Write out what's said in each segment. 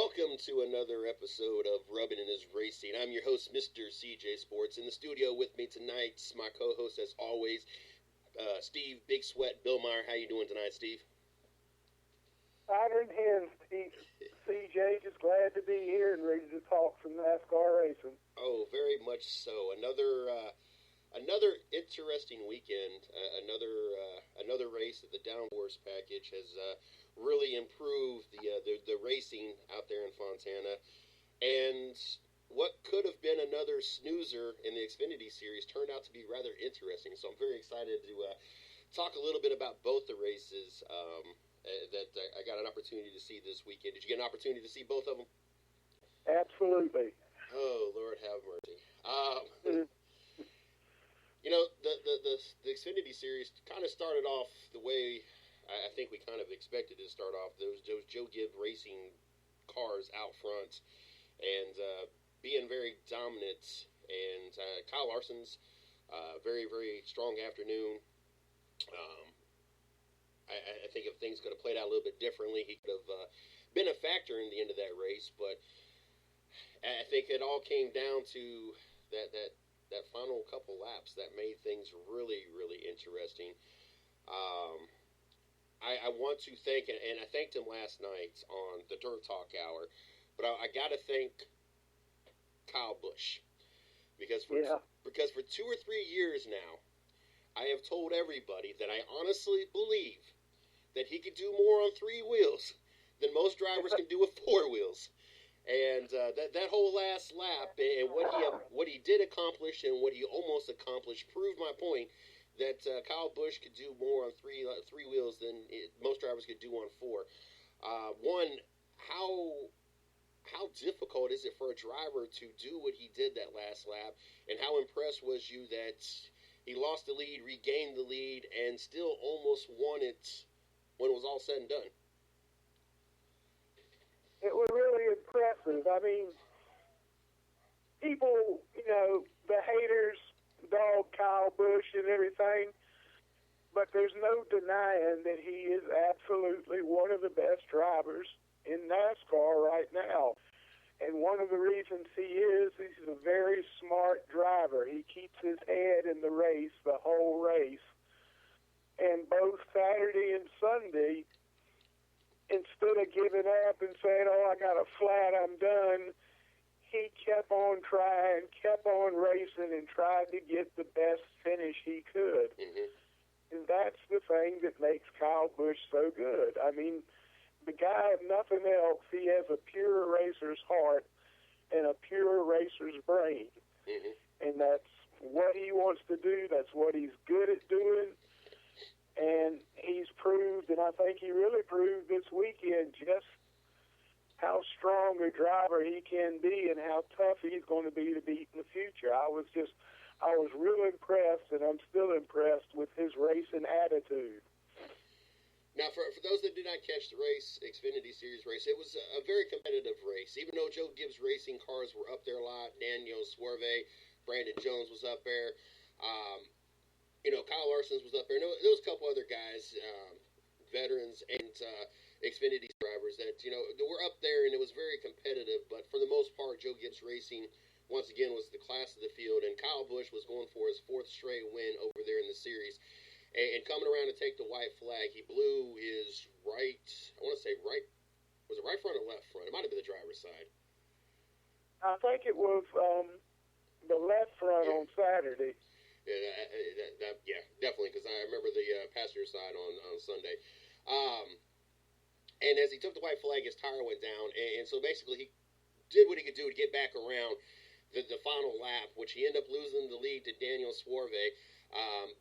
Welcome to another episode of Rubbin' in His Racing. I'm your host, Mr. CJ Sports. In the studio with me tonight, my co-host, as always, Steve Big Sweat Billmyer. How you doing tonight, Steve? Fighter and hens, CJ. Just glad to be here and ready to talk some NASCAR racing. Oh, very much so. Another interesting weekend. Another race that the downforce package has really improved the racing out there in Fontana. And what could have been another snoozer in the Xfinity Series turned out to be rather interesting. So I'm very excited to talk a little bit about both the races that I got an opportunity to see this weekend. Did you get an opportunity to see both of them? Absolutely. Oh, Lord have mercy. You know, the Xfinity Series kind of started off the way I think we kind of expected it to start off. Those Joe Gibbs racing cars out front and being very dominant. And Kyle Larson's very, very strong afternoon. I think if things could have played out a little bit differently, he could have been a factor in the end of that race. But I think it all came down to that final couple laps that made things really, really interesting. I want to thank, and I thanked him last night on the Dirt Talk Hour, but I got to thank Kyle Busch because for 2 or 3 years now, I have told everybody that I honestly believe that he could do more on 3 wheels than most drivers can do with 4 wheels. And that whole last lap and what he did accomplish and what he almost accomplished proved my point that Kyle Busch could do more on three wheels than most drivers could do on 4. One, how difficult is it for a driver to do what he did that last lap, and how impressed was you that he lost the lead, regained the lead, and still almost won it when it was all said and done? It was really impressive. I mean, people, the haters dog Kyle Busch and everything, but there's no denying that he is absolutely one of the best drivers in NASCAR right now. And one of the reasons he's a very smart driver. He keeps his head in the race, the whole race. And both Saturday and Sunday, instead of giving up and saying, I got a flat, I'm done, he kept on trying, kept on racing, and tried to get the best finish he could. Mm-hmm. And that's the thing that makes Kyle Busch so good. I mean, the guy, if nothing else, he has a pure racer's heart and a pure racer's brain. Mm-hmm. And that's what he wants to do. That's what he's good at doing. And he's proved, and I think he really proved this weekend, just how strong a driver he can be and how tough he's going to be to beat in the future. I was real impressed, and I'm still impressed with his racing attitude. Now, for those that did not catch the race, Xfinity Series race, it was a very competitive race. Even though Joe Gibbs racing cars were up there a lot, Daniel Suarve, Brandon Jones was up there, Kyle Larson's was up there. There was a couple other guys, veterans and Xfinity drivers that were up there, and it was very competitive. But for the most part, Joe Gibbs Racing once again was the class of the field, and Kyle Busch was going for his 4th straight win over there in the series. And coming around to take the white flag, he blew his right. I want to say right. Was it right front or left front? It might have been the driver's side. I think it was the left front on Saturday. Yeah, definitely, because I remember the passenger side on Sunday. And as he took the white flag, his tire went down, and so basically he did what he could do to get back around the final lap, which he ended up losing the lead to Daniel Suarve.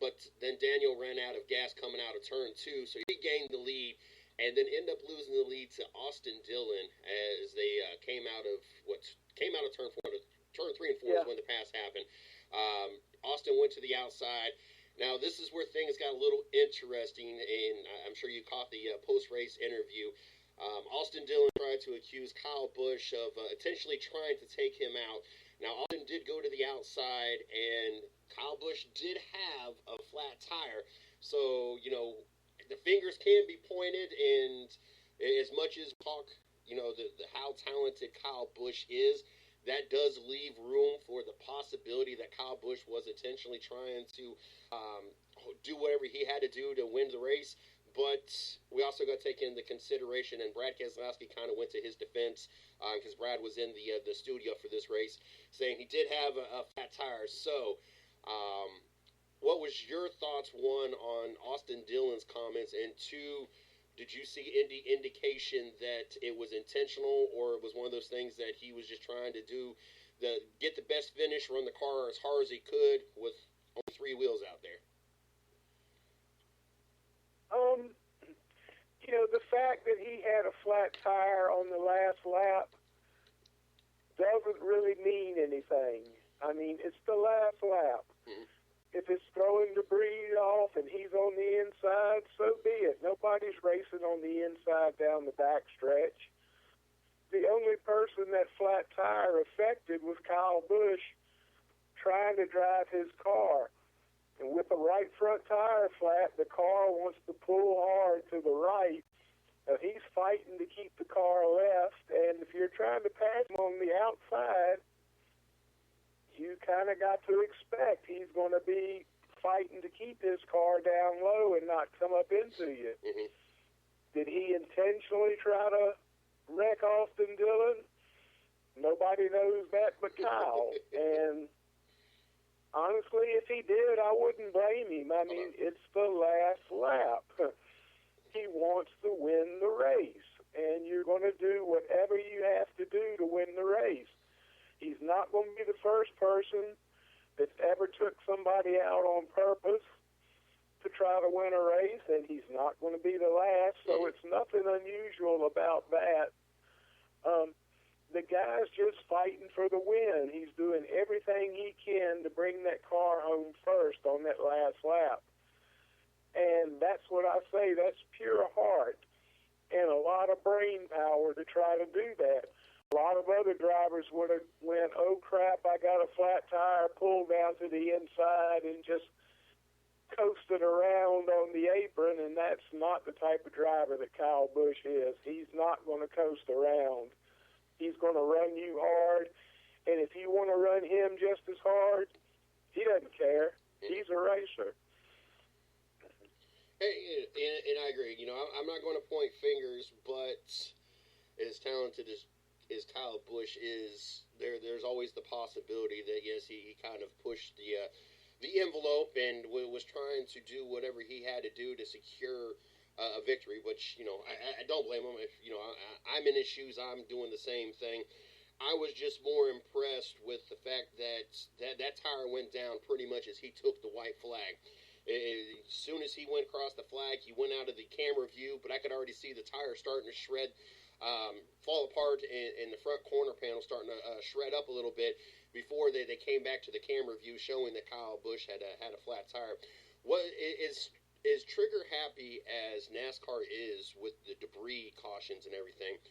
But then Daniel ran out of gas coming out of turn 2, so he gained the lead, and then ended up losing the lead to Austin Dillon as they came out of turn 4. Turn 3 and 4 is when the pass happened. Austin went to the outside. Now, this is where things got a little interesting, and I'm sure you caught the post-race interview. Austin Dillon tried to accuse Kyle Busch of intentionally trying to take him out. Now, Austin did go to the outside, and Kyle Busch did have a flat tire. So, the fingers can be pointed, and as much as talk how talented Kyle Busch is, that does leave room for the possibility that Kyle Busch was intentionally trying to do whatever he had to do to win the race. But we also got to take into consideration, and Brad Keselowski kind of went to his defense because Brad was in the studio for this race, saying he did have a flat tire. So, what was your thoughts, one, on Austin Dillon's comments, and two, did you see any indication that it was intentional, or it was one of those things that he was just trying to get the best finish, run the car as hard as he could with only three wheels out there? The fact that he had a flat tire on the last lap doesn't really mean anything. I mean, it's the last lap. Mm-hmm. If it's throwing debris off and he's on the inside, so be it. Nobody's racing on the inside down the back stretch. The only person that flat tire affected was Kyle Busch trying to drive his car. And with the right front tire flat, the car wants to pull hard to the right. He's fighting to keep the car left, and if you're trying to pass him on the outside, you kind of got to expect he's going to be fighting to keep his car down low and not come up into you. Mm-hmm. Did he intentionally try to wreck Austin Dillon? Nobody knows that but Kyle. And honestly, if he did, I wouldn't blame him. I mean, it's the last lap. He wants to win the race, and you're going to do whatever you have to do to win the race. He's not going to be the first person that's ever took somebody out on purpose to try to win a race, and he's not going to be the last, so it's nothing unusual about that. The guy's just fighting for the win. He's doing everything he can to bring that car home first on that last lap. And that's what I say, that's pure heart and a lot of brain power to try to do that. A lot of other drivers would have went, oh crap, I got a flat tire, pulled down to the inside and just coasted around on the apron, and that's not the type of driver that Kyle Busch is. He's not going to coast around. He's going to run you hard, and if you want to run him just as hard, he doesn't care. He's a racer. Hey, and I agree. I'm not going to point fingers, but as talented as Kyle Busch is, there's always the possibility that, yes, he kind of pushed the envelope and was trying to do whatever he had to do to secure a victory, which, I don't blame him. If, I'm in his shoes, I'm doing the same thing. I was just more impressed with the fact that tire went down pretty much as he took the white flag. As soon as he went across the flag, he went out of the camera view, but I could already see the tire starting to shred, fall apart, and the front corner panel starting to shred up a little bit before they came back to the camera view, showing that Kyle Busch had a flat tire. What is Trigger happy as NASCAR is with the debris cautions and everything?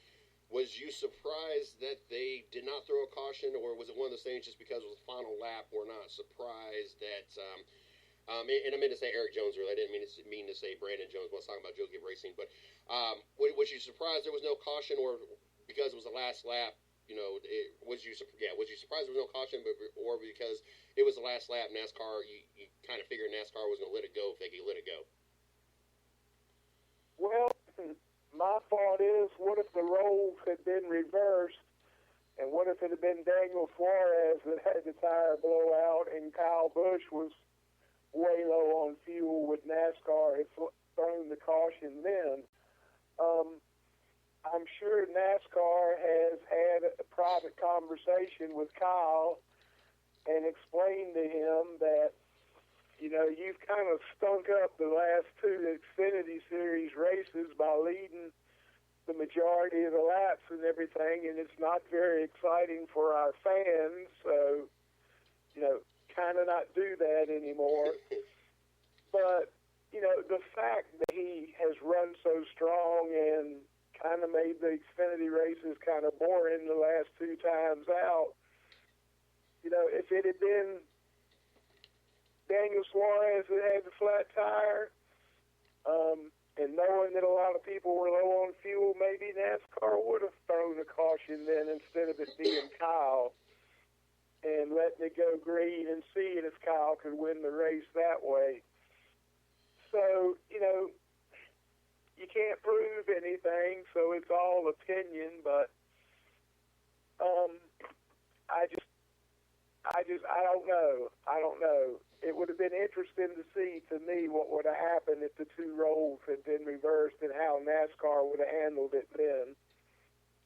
Was you surprised that they did not throw a caution, or was it one of those things just because it was the final lap, we're not surprised that and I meant to say Eric Jones earlier. I didn't mean to say Brandon Jones when I was talking about Joe Gibb Racing. But was you surprised there was no caution, or because it was the last lap? Was you surprised there was no caution, or because it was the last lap? NASCAR, you kind of figured NASCAR was going to let it go if they could let it go. Well, my thought is, what if the roles had been reversed, and what if it had been Daniel Suarez that had the tire blow out, and Kyle Busch was way low on fuel with NASCAR had thrown the caution then? I'm sure NASCAR has had a private conversation with Kyle and explained to him that, you've kind of stunk up the last two Xfinity Series races by leading the majority of the laps and everything, and it's not very exciting for our fans, so, kind of not do that anymore. But, the fact that he has run so strong and kind of made the Xfinity races kind of boring the last two times out, if it had been Daniel Suarez that had the flat tire, and knowing that a lot of people were low on fuel, maybe NASCAR would have throwing a caution then instead of it being Kyle, and letting it go green and seeing if Kyle could win the race that way. So, you can't prove anything, so it's all opinion, but I don't know. It would have been interesting to see, to me, what would have happened if the two roles had been reversed and how NASCAR would have handled it then.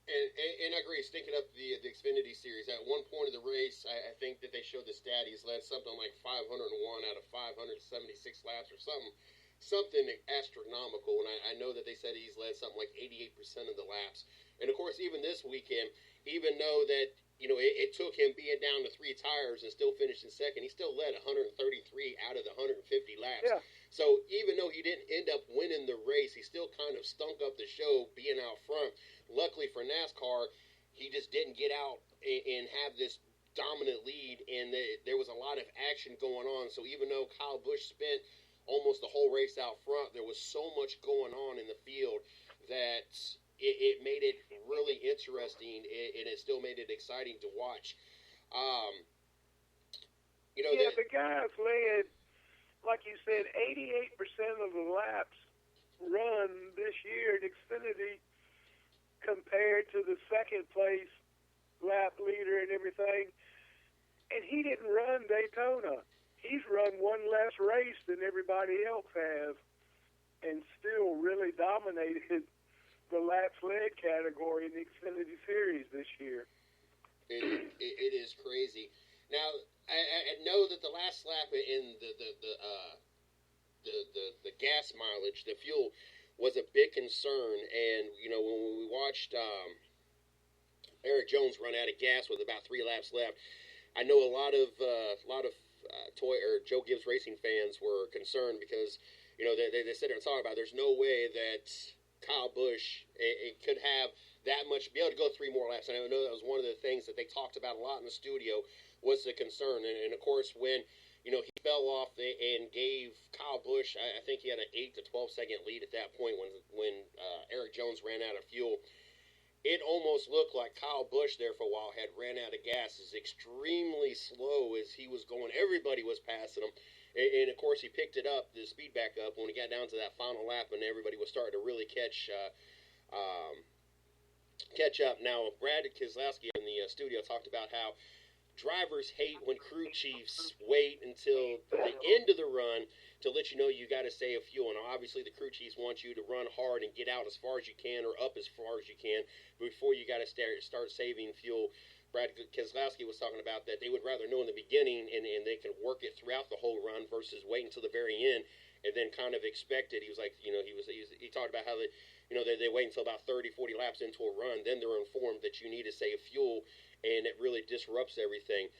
And I agree. Thinking of the Xfinity Series, at one point of the race, I think that they showed the stat. He's led something like 501 out of 576 laps or something astronomical. And I know that they said he's led something like 88% of the laps. And, of course, even this weekend, even though that, it took him being down to 3 tires and still finished in second, he still led 133 out of the 150 laps. Yeah. So even though he didn't end up winning the race, he still kind of stunk up the show being out front. Luckily for NASCAR, he just didn't get out and have this dominant lead, and there was a lot of action going on. So even though Kyle Busch spent almost the whole race out front, there was so much going on in the field that it made it really interesting, and it still made it exciting to watch. The guys led, like you said, 88% of the laps run this year at Xfinity compared to the second place lap leader and everything. And he didn't run Daytona. He's run one less race than everybody else has, and still really dominated the laps led category in the Xfinity Series this year. It is crazy. Now, I know that the last lap in the gas mileage, the fuel, was a big concern. And when we watched Eric Jones run out of gas with about 3 laps left, I know a lot of Joe Gibbs Racing fans were concerned because they sit there and talk about there's no way that Kyle Busch it could have that much, be able to go 3 more laps. And I know that was one of the things that they talked about a lot in the studio was the concern. And of course, when he fell off and gave Kyle Busch, I think he had an 8 to 12 second lead at that point when Eric Jones ran out of fuel. It almost looked like Kyle Busch there for a while had ran out of gas. Is extremely slow as he was going. Everybody was passing him. And, of course, he picked it up, the speed back up, when he got down to that final lap, and everybody was starting to really catch up. Now, Brad Keselowski in the studio talked about how drivers hate when crew chiefs wait until the end of the run to let you know you got to save fuel. And obviously, the crew chiefs want you to run hard and get out as far as you can or up as far as you can before you got to start saving fuel. Brad Keselowski was talking about that they would rather know in the beginning and they can work it throughout the whole run versus wait until the very end and then kind of expect it. He was like, he talked about how they wait until about 30, 40 laps into a run, then they're informed that you need to save fuel, and it really disrupts everything.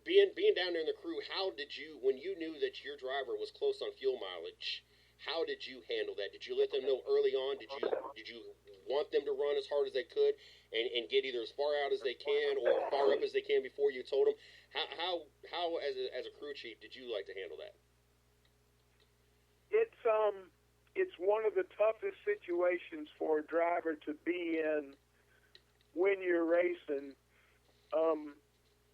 Being down there in the crew, how did you, when you knew that your driver was close on fuel mileage, how did you handle that? Did you let them know early on? Did you want them to run as hard as they could and get either as far out as they can or far up as they can before you told them? How as a crew chief did you like to handle that? It's one of the toughest situations for a driver to be in when you're racing.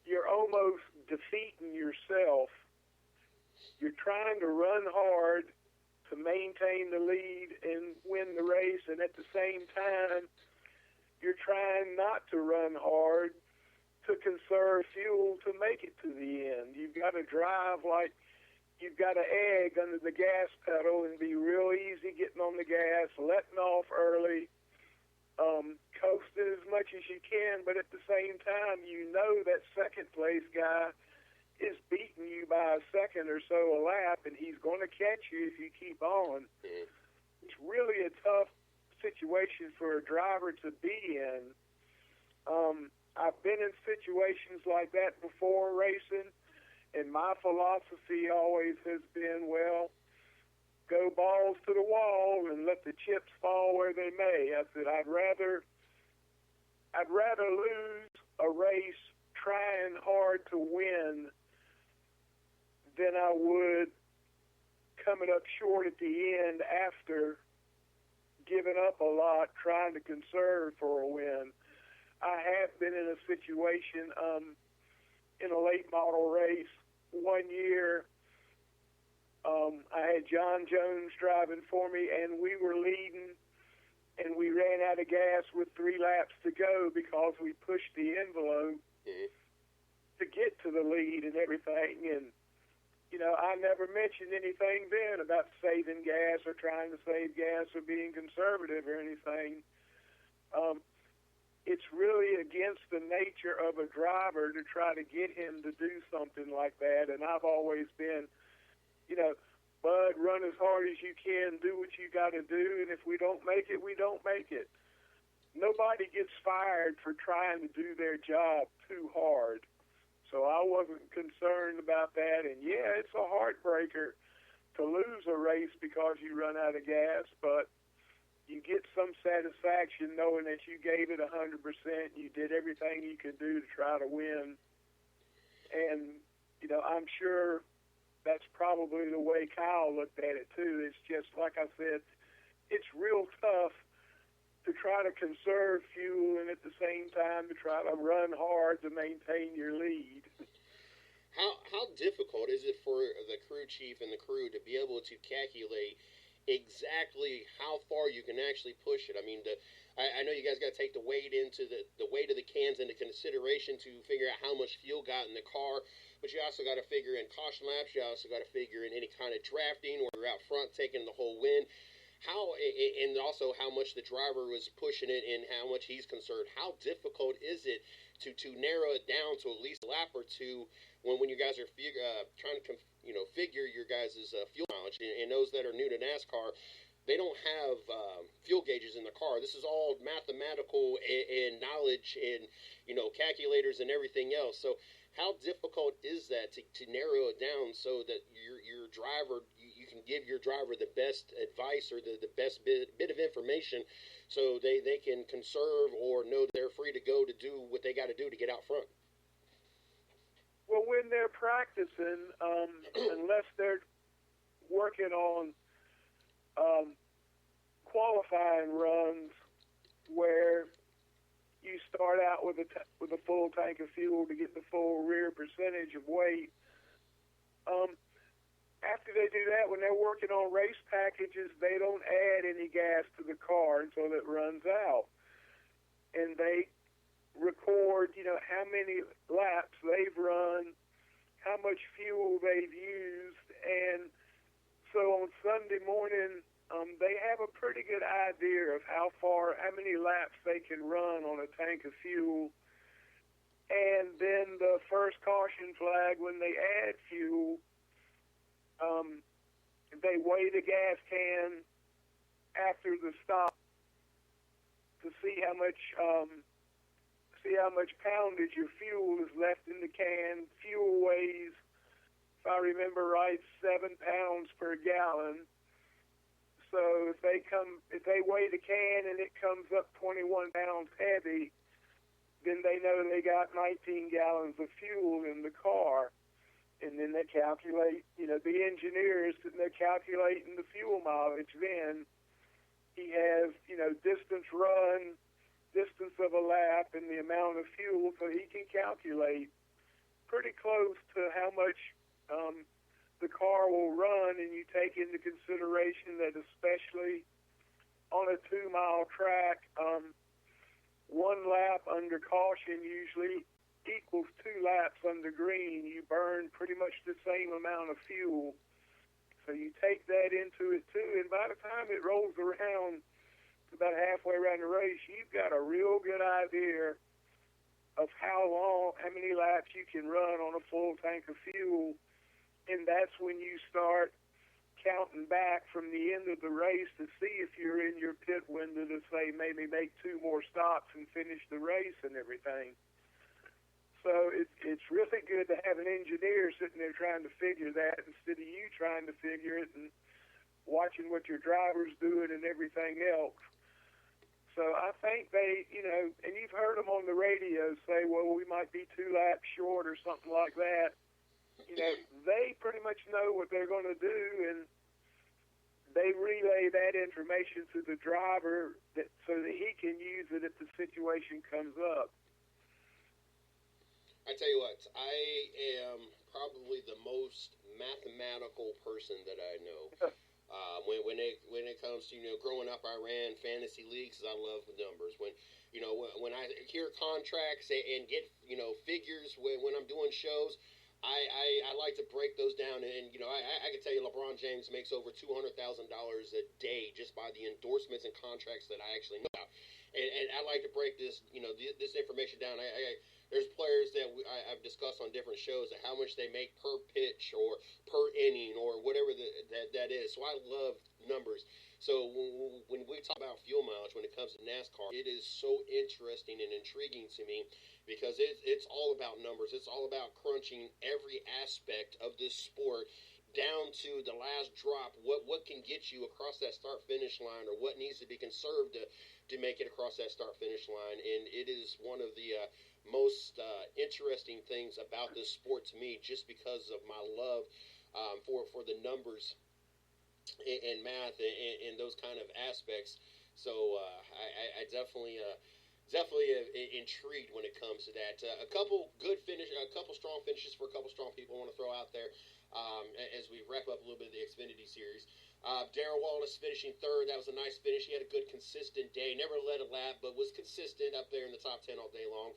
You're almost defeating yourself. You're trying to run hard to maintain the lead and win the race, and at the same time, you're trying not to run hard to conserve fuel to make it to the end. You've got to drive like you've got an egg under the gas pedal and be real easy getting on the gas, letting off early, coasting as much as you can, but at the same time, that second place guy is beating you by a second or so a lap, and he's going to catch you if you keep on. It's really a tough situation for a driver to be in. I've been in situations like that before racing, and my philosophy always has been, well, go balls to the wall and let the chips fall where they may. I said I'd rather lose a race trying hard to win than I would coming up short at the end after given up a lot trying to conserve for a win. I have been in a situation in a late model race one year. I had John Jones driving for me, and we were leading, and we ran out of gas with 3 laps to go because we pushed the envelope to get to the lead and everything. And, you know, I never mentioned anything then about saving gas or trying to save gas or being conservative or anything. It's really against the nature of a driver to try to get him to do something like that. And I've always been, you know, Bud, run as hard as you can, do what you got to do, and if we don't make it, we don't make it. Nobody gets fired for trying to do their job too hard. So I wasn't concerned about that. And, yeah, it's a heartbreaker to lose a race because you run out of gas, but you get some satisfaction knowing that you gave it 100%, you did everything you could do to try to win. And, you know, I'm sure that's probably the way Kyle looked at it, too. It's just, like I said, it's real tough to try to conserve fuel and at the same time to try to run hard to maintain your lead. How difficult is it for the crew chief and the crew to be able to calculate exactly how far you can actually push it? I mean, I know you guys got to take the weight the weight of the cans into consideration to figure out how much fuel got in the car, but you also got to figure in caution laps. You also got to figure in any kind of drafting where you're out front taking the whole win. And also how much the driver was pushing it and how much he's concerned. How difficult is it to narrow it down to at least a lap or two when you guys are trying to figure your guys' fuel mileage? And those that are new to NASCAR, they don't have fuel gauges in the car. This is all mathematical and knowledge and calculators and everything else. So how difficult is that to narrow it down so that your driver, you can give your driver the best advice or the best bit of information so they can conserve or know they're free to go to do what they got to do to get out front? Well, when they're practicing, unless they're working on qualifying runs where you start out with a full tank of fuel to get the full rear percentage of weight. After they do that, when they're working on race packages, they don't add any gas to the car until it runs out. And they record, how many laps they've run, how much fuel they've used. And so on Sunday morning, they have a pretty good idea of how many laps they can run on a tank of fuel. And then the first caution flag, when they add fuel, they weigh the gas can after the stop to see how much poundage your fuel is left in the can. Fuel weighs, if I remember right, 7 pounds per gallon. So if they weigh the can and it comes up 21 pounds heavy, then they know they got 19 gallons of fuel in the car. And then they calculate, the engineer is sitting there calculating the fuel mileage. Then he has, distance run, distance of a lap, and the amount of fuel, so he can calculate pretty close to how much the car will run. And you take into consideration that especially on a 2-mile track, 1 lap under caution usually equals 2 laps under green. You burn pretty much the same amount of fuel. So you take that into it too, and by the time it rolls around about halfway around the race, you've got a real good idea of how many laps you can run on a full tank of fuel. And that's when you start counting back from the end of the race to see if you're in your pit window to say maybe make 2 more stops and finish the race and everything. So it's really good to have an engineer sitting there trying to figure that instead of you trying to figure it and watching what your driver's doing and everything else. So I think they, and you've heard them on the radio say, well, we might be 2 laps short or something like that. They pretty much know what they're going to do, and they relay that information to the driver so that he can use it if the situation comes up. I tell you what, I am probably the most mathematical person that I know. When it comes to growing up, I ran fantasy leagues. I love numbers. When I hear contracts and get figures when I'm doing shows, I like to break those down. And I can tell you, LeBron James makes over $200,000 a day just by the endorsements and contracts that I actually know about. And I like to break this this information down. There's players that I've discussed on different shows of how much they make per pitch or per inning or whatever that is. So I love numbers. So when we talk about fuel mileage when it comes to NASCAR, it is so interesting and intriguing to me because it's all about numbers. It's all about crunching every aspect of this sport down to the last drop. What can get you across that start-finish line, or what needs to be conserved to make it across that start-finish line. And it is one of the most interesting things about this sport to me, just because of my love for the numbers and math and those kind of aspects. So I definitely intrigued when it comes to that. A couple strong finishes for a couple strong people I want to throw out there as we wrap up a little bit of the Xfinity Series. Darrell Wallace finishing third. That was a nice finish. He had a good, consistent day. Never led a lap, but was consistent up there in the top 10 all day long.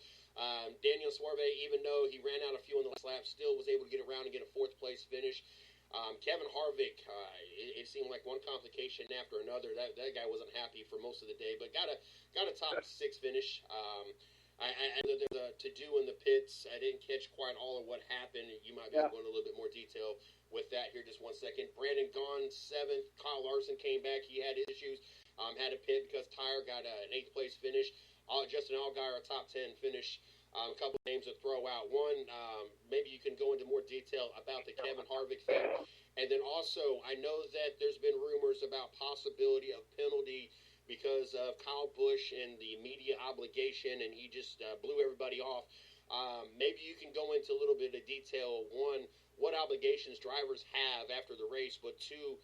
Daniel Suarve, even though he ran out a few in the last lap, still was able to get around and get a fourth-place finish. Kevin Harvick, it seemed like one complication after another. That guy wasn't happy for most of the day, but got a top 6 finish. I know there's a to-do in the pits. I didn't catch quite all of what happened. You might be able to go into a little bit more detail with that here just one second. Brandon Gaughan, 7th. Kyle Larson came back. He had issues. Had a pit because Tyre got an 8th place finish. Justin Allgaier, a top 10 finish. A couple of names to throw out. One, maybe you can go into more detail about the Kevin Harvick thing. And then also, I know that there's been rumors about possibility of penalty because of Kyle Busch and the media obligation, and he just blew everybody off. Maybe you can go into a little bit of detail. One, what obligations drivers have after the race, but two,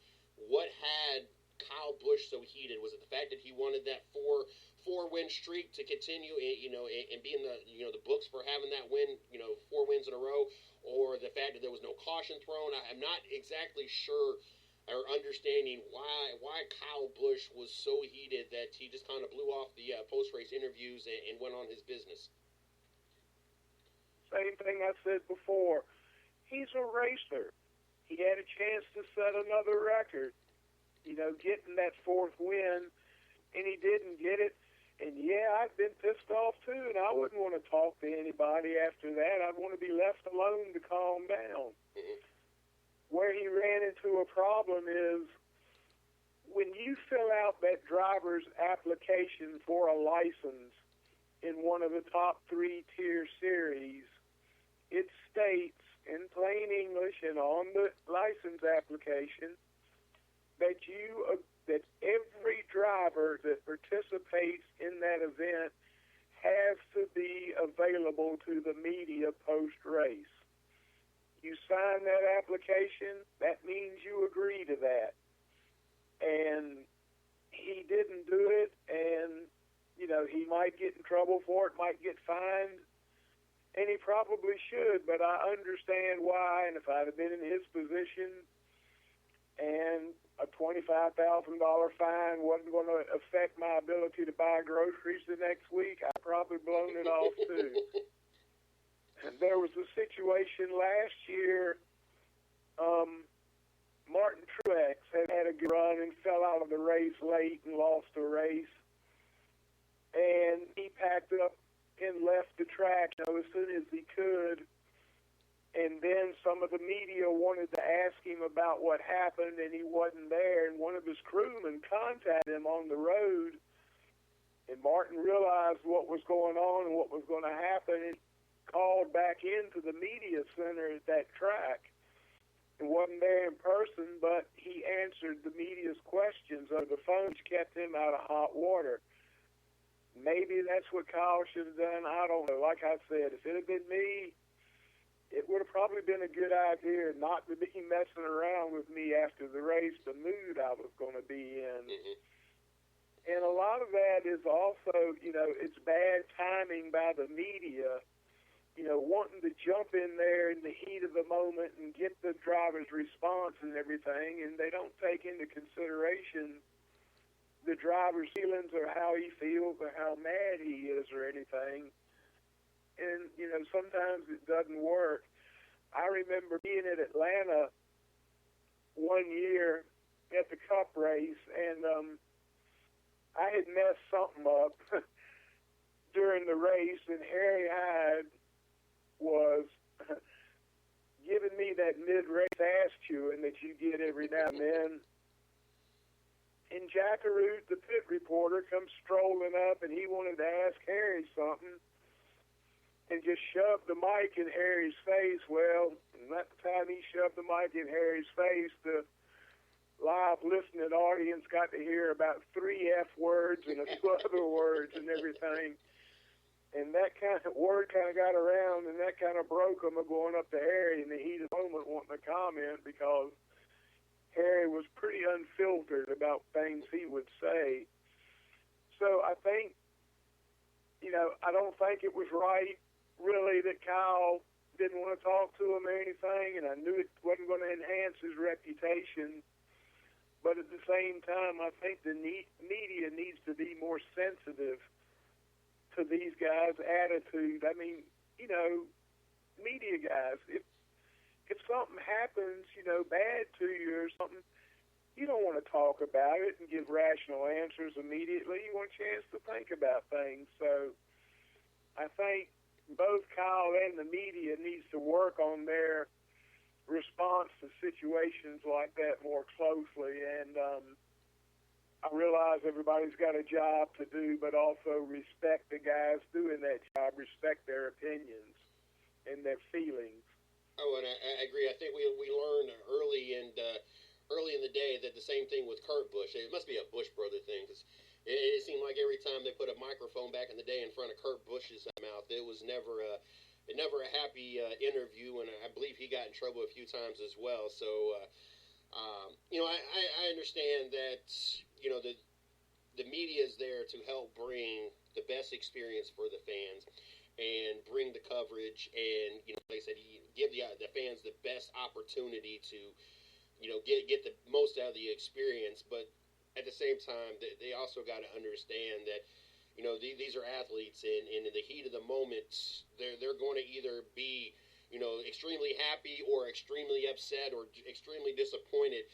what had Kyle Busch so heated? Was it the fact that he wanted that four-win streak to continue, and be in the books for having that win, 4 wins in a row, or the fact that there was no caution thrown? I'm not exactly sure or understanding why Kyle Busch was so heated that he just kind of blew off the post-race interviews and went on his business. Same thing I said before. He's a racer. He had a chance to set another record, getting that 4th win, and he didn't get it. And, I've been pissed off, too, and I wouldn't want to talk to anybody after that. I'd want to be left alone to calm down. Mm-hmm. Where he ran into a problem is when you fill out that driver's application for a license in one of the top 3-tier series, it states in plain English and on the license application that every driver that participates in that event has to be available to the media post-race. You sign that application, that means you agree to that. And he didn't do it, and, he might get in trouble for it, might get fined, and he probably should, but I understand why, and if I'd have been in his position and a $25,000 fine wasn't going to affect my ability to buy groceries the next week, I'd probably blown it off too. And there was a situation last year, Martin Truex had a good run and fell out of the race late and lost the race. And he packed up and left the track as soon as he could. And then some of the media wanted to ask him about what happened, and he wasn't there. And one of his crewmen contacted him on the road, and Martin realized what was going on and what was going to happen, and called back into the media center at that track and wasn't there in person, but he answered the media's questions over the phone, which kept him out of hot water. Maybe that's what Kyle should have done. I don't know. Like I said, if it had been me, it would have probably been a good idea not to be messing around with me after the race, the mood I was going to be in. Mm-hmm. And a lot of that is also, it's bad timing by the media, wanting to jump in there in the heat of the moment and get the driver's response and everything, and they don't take into consideration the driver's feelings or how he feels or how mad he is or anything. And, sometimes it doesn't work. I remember being at Atlanta one year at the Cup race, and I had messed something up during the race, and Harry Hyde was giving me that mid-race ass chewing that you get every now and then. And Jackaroot, the pit reporter, comes strolling up, and he wanted to ask Harry something, and just shoved the mic in Harry's face. Well, and that time he shoved the mic in Harry's face, the live listening audience got to hear about 3 F words and a few other words and everything. And that kind of word kind of got around, and that kind of broke them of going up to Harry in the heat of the moment wanting to comment, because Harry was pretty unfiltered about things he would say. So I think, I don't think it was right, really, that Kyle didn't want to talk to him or anything, and I knew it wasn't going to enhance his reputation. But at the same time, I think the media needs to be more sensitive to these guys' attitude. I mean, media guys, if something happens, bad to you or something, you don't want to talk about it and give rational answers immediately. You want a chance to think about things. So I think both Kyle and the media needs to work on their response to situations like that more closely. And I realize everybody's got a job to do, but also respect the guys doing that job, respect their opinions and their feelings. Oh, and I agree. I think we learned early in the day that the same thing with Kurt Busch. It must be a Busch brother thing, because it seemed like every time they put a microphone back in the day in front of Kurt Busch's mouth, it was never a happy interview, and I believe he got in trouble a few times as well. So, I understand that the media is there to help bring the best experience for the fans and bring the coverage, and like I said, give the fans the best opportunity to get the most out of the experience. But at the same time, they also got to understand that these are athletes, and in the heat of the moment, they're going to either be extremely happy or extremely upset or extremely disappointed.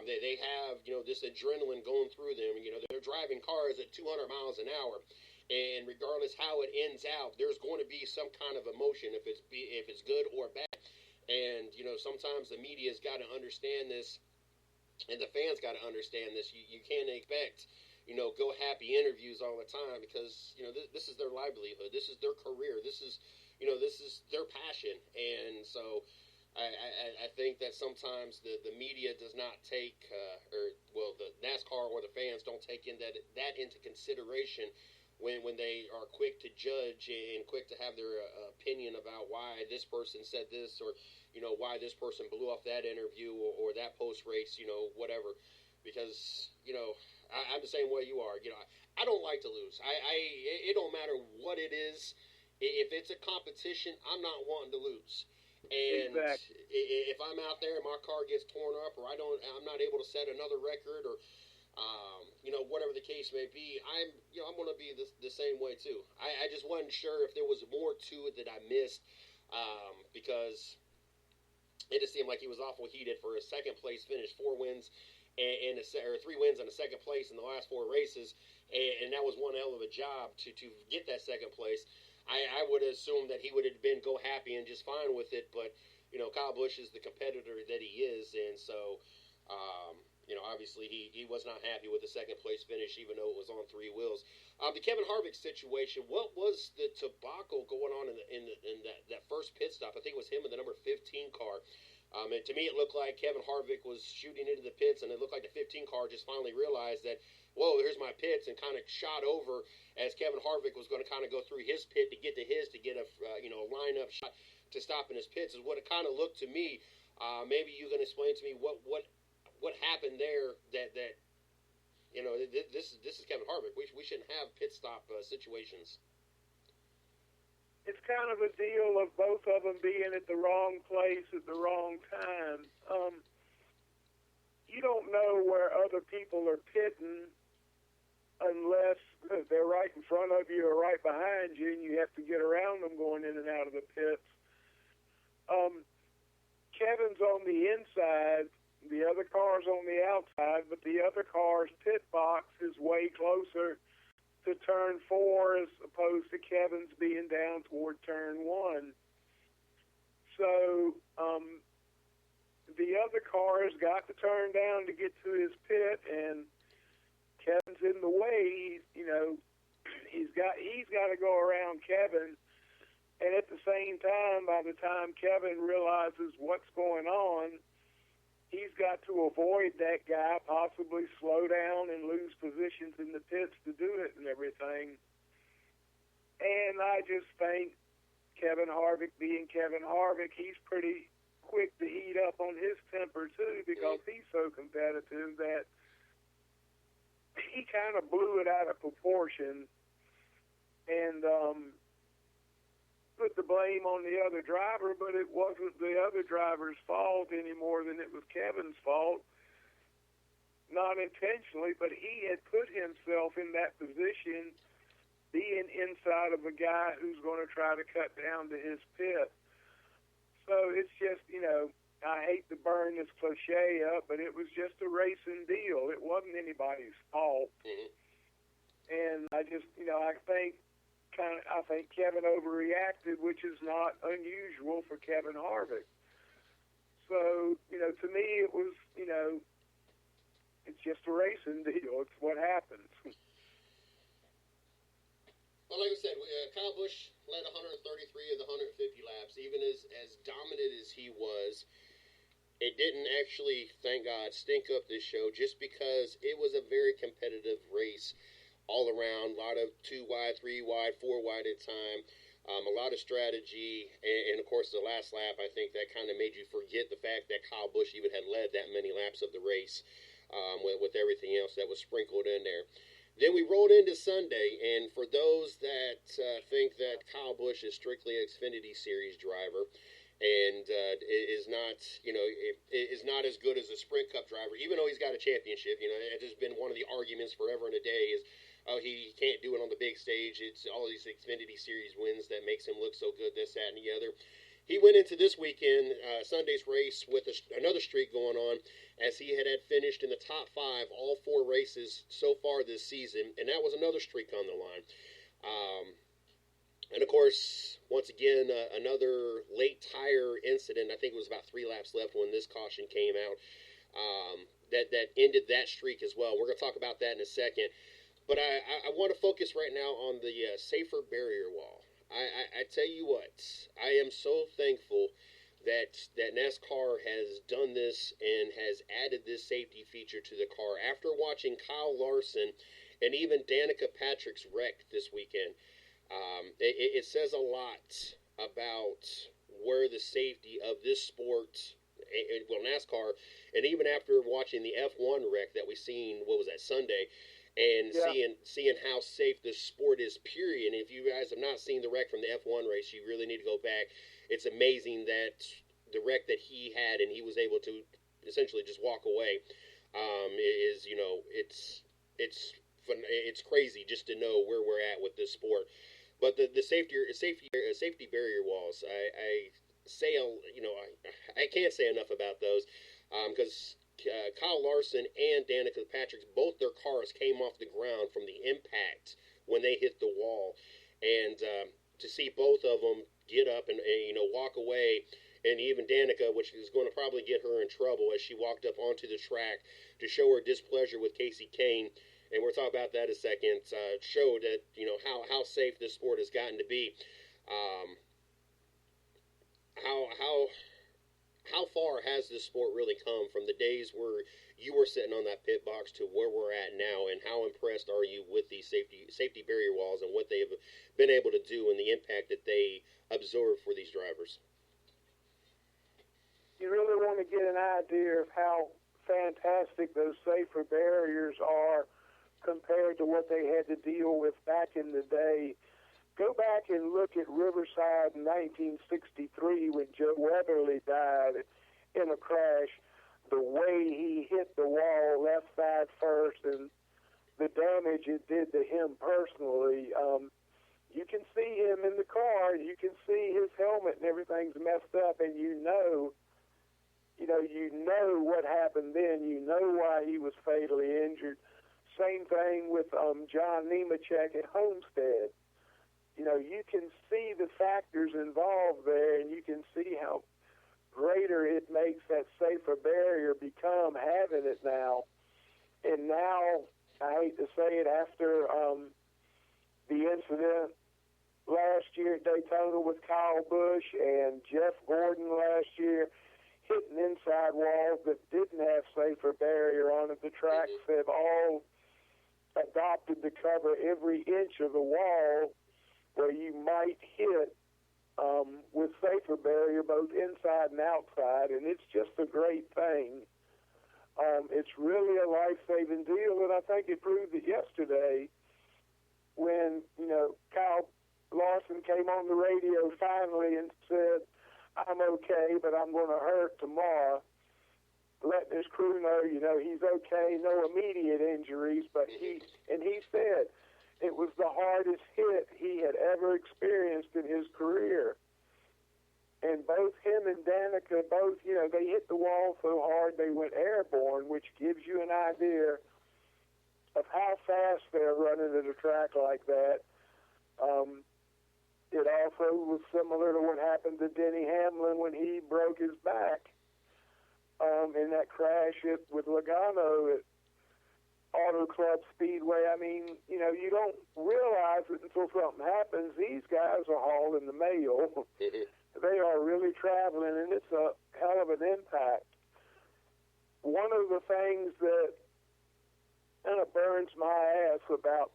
They have this adrenaline going through them. They're driving cars at 200 miles an hour, and regardless how it ends out, there's going to be some kind of emotion, if it's good or bad. And sometimes the media's got to understand this, and the fans got to understand this. You can't expect go happy interviews all the time, because this is their livelihood, this is their career, this is their passion. And so I think that sometimes the media does not take the NASCAR or the fans don't take that into consideration when they are quick to judge and quick to have their opinion about why this person said this, or why this person blew off that interview or that post race, whatever. Because I'm the same way you are. I don't like to lose. It don't matter what it is. If it's a competition, I'm not wanting to lose. And exactly. If I'm out there and my car gets torn up, or I'm not able to set another record, or whatever the case may be, I'm going to be the same way too. I just wasn't sure if there was more to it that I missed, because it just seemed like he was awful heated for a second place finish, 4 wins and 3 wins and a second place in the last 4 races, and that was one hell of a job to get that second place. I would assume that he would have been go happy and just fine with it, but Kyle Busch is the competitor that he is, and so obviously he was not happy with the second place finish, even though it was on 3 wheels. The Kevin Harvick situation, what was the debacle going on in that first pit stop? I think it was him in the number 15 car. And to me, it looked like Kevin Harvick was shooting into the pits, and it looked like the 15 car just finally realized that whoa, here's my pits, and kind of shot over as Kevin Harvick was going to kind of go through his pit to get to his to get a a lineup shot to stop in his pits is what it kind of looked to me. Maybe you can explain to me what happened there that this is Kevin Harvick. We shouldn't have pit stop situations. It's kind of a deal of both of them being at the wrong place at the wrong time. You don't know where other people are pitting unless they're right in front of you or right behind you, and you have to get around them going in and out of the pits. Kevin's on the inside, the other car's on the outside, but the other car's pit box is way closer to turn 4 as opposed to Kevin's being down toward turn 1. So the other car has got to turn down to get to his pit, and Kevin's in the way. He's got to go around Kevin, and at the same time, by the time Kevin realizes what's going on, he's got to avoid that guy, possibly slow down and lose positions in the pits to do it and everything. And I just think Kevin Harvick being Kevin Harvick, he's pretty quick to heat up on his temper too, because he's so competitive that he kind of blew it out of proportion and put the blame on the other driver, but it wasn't the other driver's fault any more than it was Kevin's fault. Not intentionally, but he had put himself in that position, being inside of a guy who's going to try to cut down to his pit. So it's just, I hate to burn this cliche up, but it was just a racing deal. It wasn't anybody's fault. Mm-hmm. And I just, I think Kevin overreacted, which is not unusual for Kevin Harvick. So, to me, it was, it's just a racing deal. It's what happens. Well, like I said, Kyle Busch led 133 of the 150 laps. Even as dominant as he was, it didn't actually, thank God, stink up this show just because it was a very competitive race all around. A lot of 2 wide, 3 wide, 4 wide at a time. A lot of strategy. And, of course, the last lap, I think that kind of made you forget the fact that Kyle Busch even had led that many laps of the race with everything else that was sprinkled in there. Then we rolled into Sunday, and for those that think that Kyle Busch is strictly an Xfinity Series driver and is not, is not as good as a Sprint Cup driver, even though he's got a championship, it has been one of the arguments forever and a day is, oh, he can't do it on the big stage. It's all these Xfinity Series wins that makes him look so good, this, that, and the other. He went into this weekend, Sunday's race, with another streak going on, as he had finished in the top 5 all 4 races so far this season, and that was another streak on the line. And, of course, once again, another late tire incident. I think it was about 3 laps left when this caution came out, that ended that streak as well. We're going to talk about that in a second. But I want to focus right now on the safer barrier wall. I tell you what, I am so thankful that NASCAR has done this and has added this safety feature to the car. After watching Kyle Larson and even Danica Patrick's wreck this weekend, it says a lot about where the safety of this sport, NASCAR, and even after watching the F1 wreck that we seen, what was that, Sunday, and seeing how safe the sport is, period. And if you guys have not seen the wreck from the F1 race, you really need to go back. It's amazing that the wreck that he had and he was able to essentially just walk away it's crazy just to know where we're at with this sport. But the safety barrier walls, I can't say enough about those because Kyle Larson and Danica Patrick, both their cars came off the ground from the impact when they hit the wall, and to see both of them get up and walk away, and even Danica, which is going to probably get her in trouble as she walked up onto the track to show her displeasure with Casey Kane, and we'll talk about that in a second, showed that how safe this sport has gotten to be. how far has this sport really come from the days where you were sitting on that pit box to where we're at now, and how impressed are you with these safety barrier walls and what they've been able to do and the impact that they absorb for these drivers? You really want to get an idea of how fantastic those safer barriers are compared to what they had to deal with back in the day. Go back and look at Riverside in 1963 when Joe Weatherly died in a crash. The way he hit the wall left side first and the damage it did to him personally. You can see him in the car. You can see his helmet and everything's messed up, and you know what happened then. You know why he was fatally injured. Same thing with John Nemechek at Homestead. You can see the factors involved there, and you can see how greater it makes that safer barrier become having it now. And now, I hate to say it, after the incident last year at Daytona with Kyle Busch and Jeff Gordon last year, hitting inside walls that didn't have safer barrier on it, the tracks have all adopted to cover every inch of the wall where you might hit with safer barrier both inside and outside, and it's just a great thing. It's really a life-saving deal, and I think it proved it yesterday when, Kyle Larson came on the radio finally and said, "I'm okay, but I'm going to hurt tomorrow," letting his crew know, he's okay, no immediate injuries, but he said it was the hardest hit he had ever experienced in his career. And both him and Danica, they hit the wall so hard they went airborne, which gives you an idea of how fast they're running at a track like that. It also was similar to what happened to Denny Hamlin when he broke his back in that crash with Logano at Auto Club Speedway. I mean, you don't realize it until something happens. These guys are hauling the mail. They are really traveling, and it's a hell of an impact. One of the things that kind of burns my ass about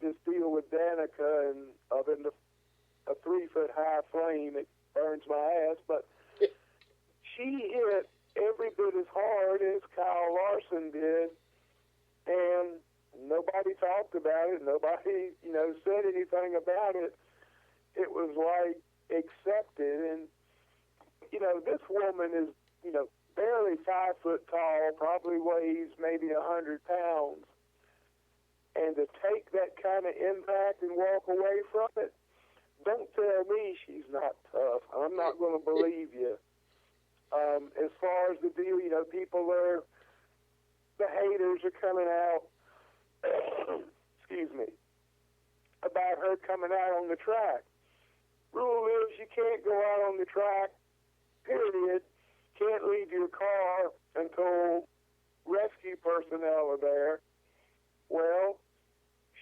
this deal with Danica and of in a 3-foot-high flame, it burns my ass, but she hit every bit as hard as Kyle Larson did, and nobody talked about it. Nobody, said anything about it. It was like accepted, and this woman is, barely 5 foot tall, probably weighs maybe 100 pounds, and to take that kind of impact and walk away from it, don't tell me she's not tough. I'm not going to believe you. As far as the deal, the haters are coming out, excuse me, about her coming out on the track. Rule is you can't go out on the track, period. Can't leave your car until rescue personnel are there. Well,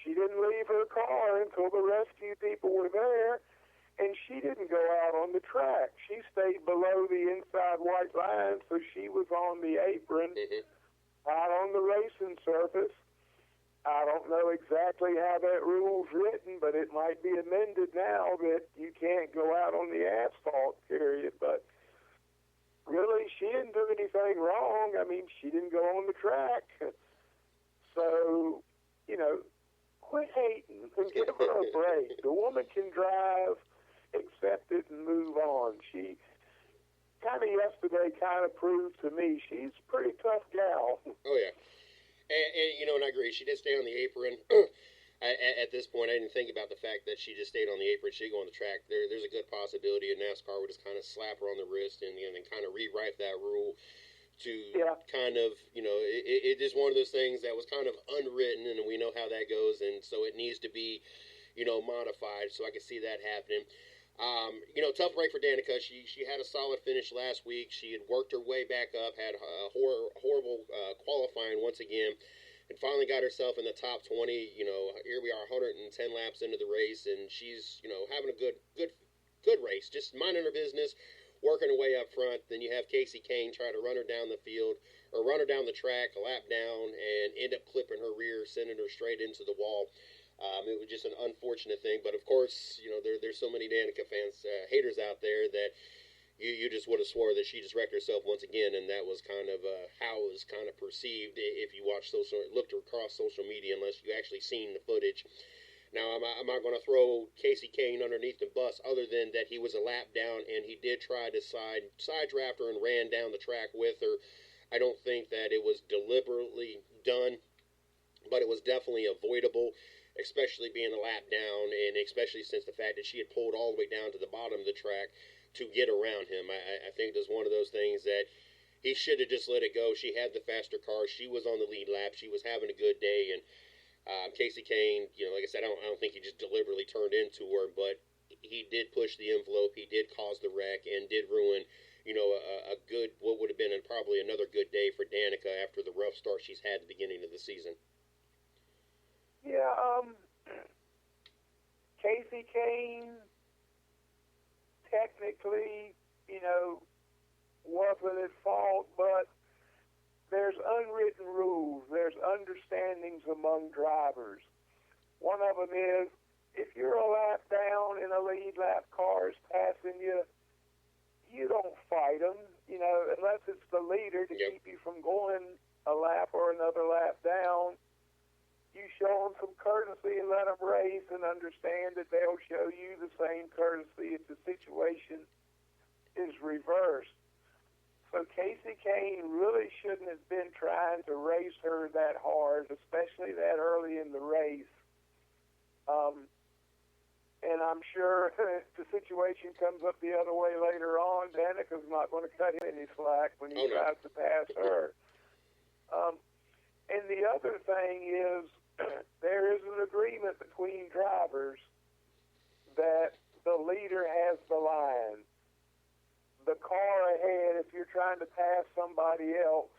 she didn't leave her car until the rescue people were there, and she didn't go out on the track. She stayed below the inside white line, so she was on the apron, out on the racing surface. I don't know exactly how that rule's written, but it might be amended now that you can't go out on the asphalt, period. But really, she didn't do anything wrong. I mean, she didn't go on the track. So, quit hating and give her a break. The woman can drive, accept it, and move on. She kind of yesterday proved to me she's a pretty tough gal. Oh, yeah. And I agree. She did stay on the apron. At this point, I didn't think about the fact that she just stayed on the apron. She go on the track. There's a good possibility a NASCAR would just kind of slap her on the wrist and then kind of rewrite that rule to kind of, it is one of those things that was kind of unwritten, and we know how that goes, and so it needs to be, modified. So I can see that happening. Tough break for Danica. She had a solid finish last week. She had worked her way back up, had a horrible qualifying once again, and finally got herself in the top 20. Here we are, 110 laps into the race, and she's having a good race, just minding her business, working her way up front. Then you have Casey Kane try to run her down the field or run her down the track, a lap down, and end up clipping her rear, sending her straight into the wall. It was just an unfortunate thing, but of course, there's so many Danica fans, haters out there that you just would have swore that she just wrecked herself once again, and that was kind of how it was kind of perceived if you looked across social media, unless you actually seen the footage. Now, I'm not going to throw Casey Kane underneath the bus, other than that he was a lap down and he did try to side draft her and ran down the track with her. I don't think that it was deliberately done, but it was definitely avoidable, especially being a lap down, and especially since the fact that she had pulled all the way down to the bottom of the track to get around him. I think it was one of those things that he should have just let it go. She had the faster car. She was on the lead lap. She was having a good day, and Casey Kane, like I said, I don't think he just deliberately turned into her, but he did push the envelope. He did cause the wreck and did ruin, a good, what would have been probably another good day for Danica after the rough start she's had at the beginning of the season. Yeah, Casey Kane technically, wasn't at fault, but there's unwritten rules. There's understandings among drivers. One of them is, if you're a lap down and a lead lap car is passing you, you don't fight them, unless it's the leader to keep you from going a lap or another lap down. You show them some courtesy and let them race, and understand that they'll show you the same courtesy if the situation is reversed. So Casey Kane really shouldn't have been trying to race her that hard, especially that early in the race. And I'm sure if the situation comes up the other way later on, Danica's not going to cut him any slack when he tries to pass her. And the other thing is, there is an agreement between drivers that the leader has the line. The car ahead, if you're trying to pass somebody else,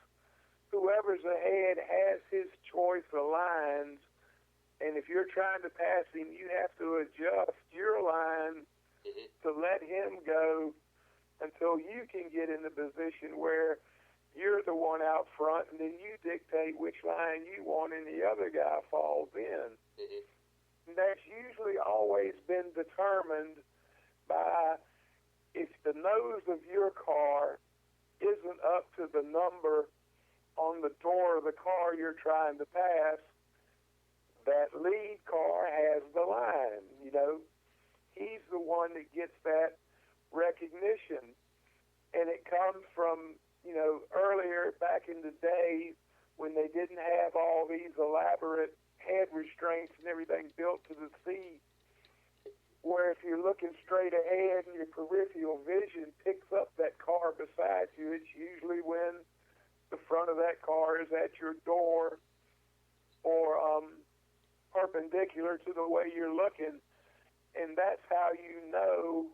whoever's ahead has his choice of lines, and if you're trying to pass him, you have to adjust your line to let him go until you can get in the position where you're the one out front, and then you dictate which line you want, and the other guy falls in. And that's usually always been determined by if the nose of your car isn't up to the number on the door of the car you're trying to pass, that lead car has the line. He's the one that gets that recognition. And it comes from earlier back in the day when they didn't have all these elaborate head restraints and everything built to the seat, where if you're looking straight ahead and your peripheral vision picks up that car beside you, it's usually when the front of that car is at your door or perpendicular to the way you're looking. And that's how you know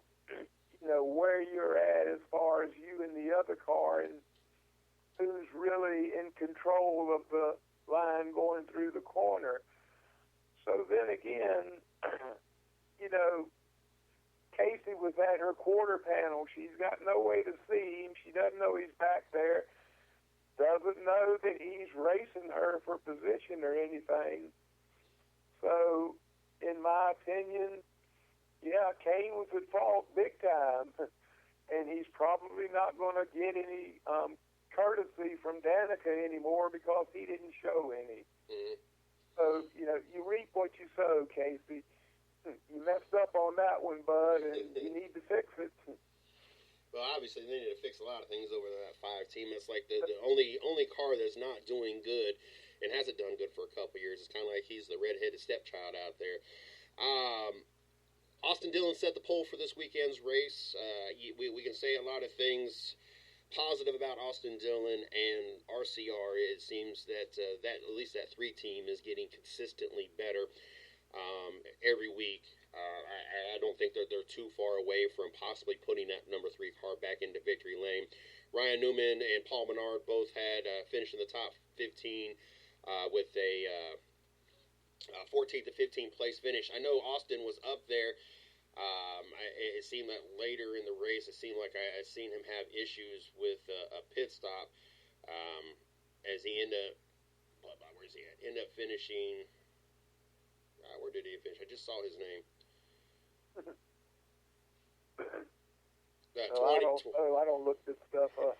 where you're at as far as you and the other car, and who's really in control of the line going through the corner. So then again, Casey was at her quarter panel. She's got no way to see him. She doesn't know he's back there. Doesn't know that he's racing her for position or anything. So, in my opinion, yeah, Kane was at fault big time, and he's probably not going to get any courtesy from Danica anymore because he didn't show any. So, you reap what you sow, Casey. You messed up on that one, bud, and you need to fix it. Well, obviously, they need to fix a lot of things over that 5 team. It's like the only car that's not doing good and hasn't done good for a couple years. It's kind of like he's the redheaded stepchild out there. Austin Dillon set the pole for this weekend's race. We can say a lot of things positive about Austin Dillon and RCR. It seems that at least that 3 team is getting consistently better every week. I don't think that they're too far away from possibly putting that number 3 car back into victory lane. Ryan Newman and Paul Menard both had finished in the top 15 with a 14th to 15th place finish. I know Austin was up there It seemed that later in the race, it seemed like I seen him have issues with a pit stop, um, as he ended up, where's he at? Ended up finishing. Where did he finish? I just saw his name. I don't look this stuff up.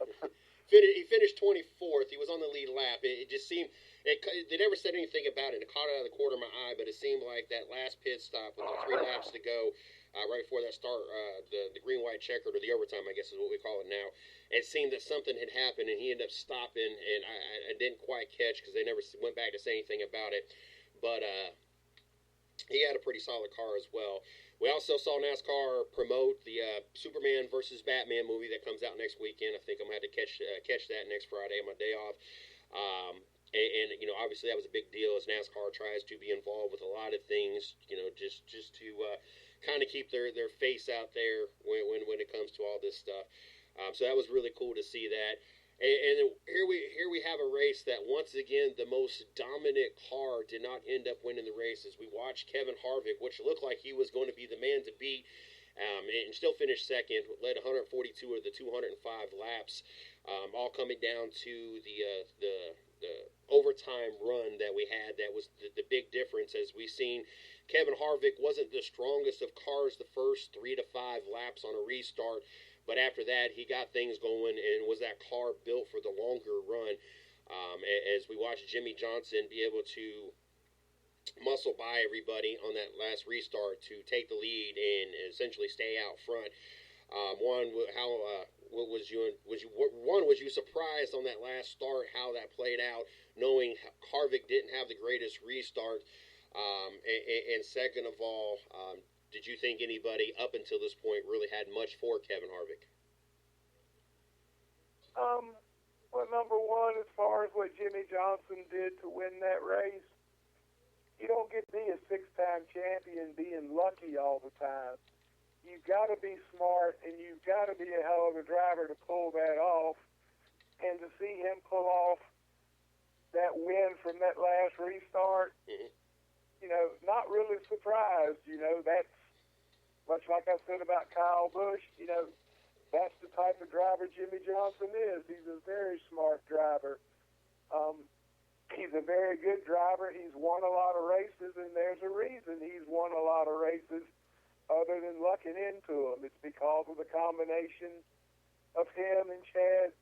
He finished 24th. He was on the lead lap. It just seemed they never said anything about it. It caught out of the corner of my eye, but it seemed like that last pit stop with the 3 laps to go, right before that start, the green white checkered, or the overtime, I guess is what we call it now. It seemed that something had happened, and he ended up stopping, and I didn't quite catch because they never went back to say anything about it. But he had a pretty solid car as well. We also saw NASCAR promote the Superman versus Batman movie that comes out next weekend. I think I'm going to have to catch that next Friday on my day off. And obviously that was a big deal as NASCAR tries to be involved with a lot of things, just to kind of keep their face out there when it comes to all this stuff. So that was really cool to see that. And here we have a race that, once again, the most dominant car did not end up winning the race. As we watched Kevin Harvick, which looked like he was going to be the man to beat, and still finished second, led 142 of the 205 laps, all coming down to the overtime run that we had. That was the big difference, as we seen Kevin Harvick wasn't the strongest of cars the first 3 to 5 laps on a restart. But after that, he got things going and was that car built for the longer run. As we watched Jimmy Johnson be able to muscle by everybody on that last restart to take the lead and essentially stay out front. Was you surprised on that last start how that played out, knowing Harvick didn't have the greatest restart? And second of all, did you think anybody up until this point really had much for Kevin Harvick? Well, number one, as far as what Jimmy Johnson did to win that race, you don't get to be a 6-time champion being lucky all the time. You've got to be smart, and you've got to be a hell of a driver to pull that off. And to see him pull off that win from that last restart, not really surprised. That's much like I said about Kyle Busch, that's the type of driver Jimmy Johnson is. He's a very smart driver. He's a very good driver. He's won a lot of races, and there's a reason he's won a lot of races other than lucking into them. It's because of the combination of him and Chad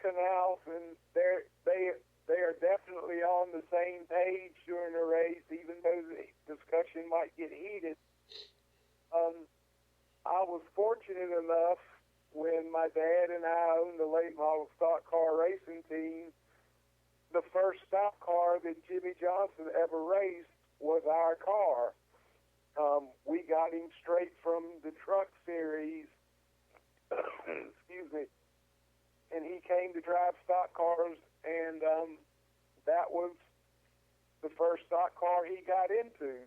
Canals, and they are definitely on the same page during the race, even though the discussion might get heated. I was fortunate enough when my dad and I owned the late model stock car racing team. The first stock car that Jimmy Johnson ever raced was our car. We got him straight from the truck series, excuse me, and he came to drive stock cars, and that was the first stock car he got into.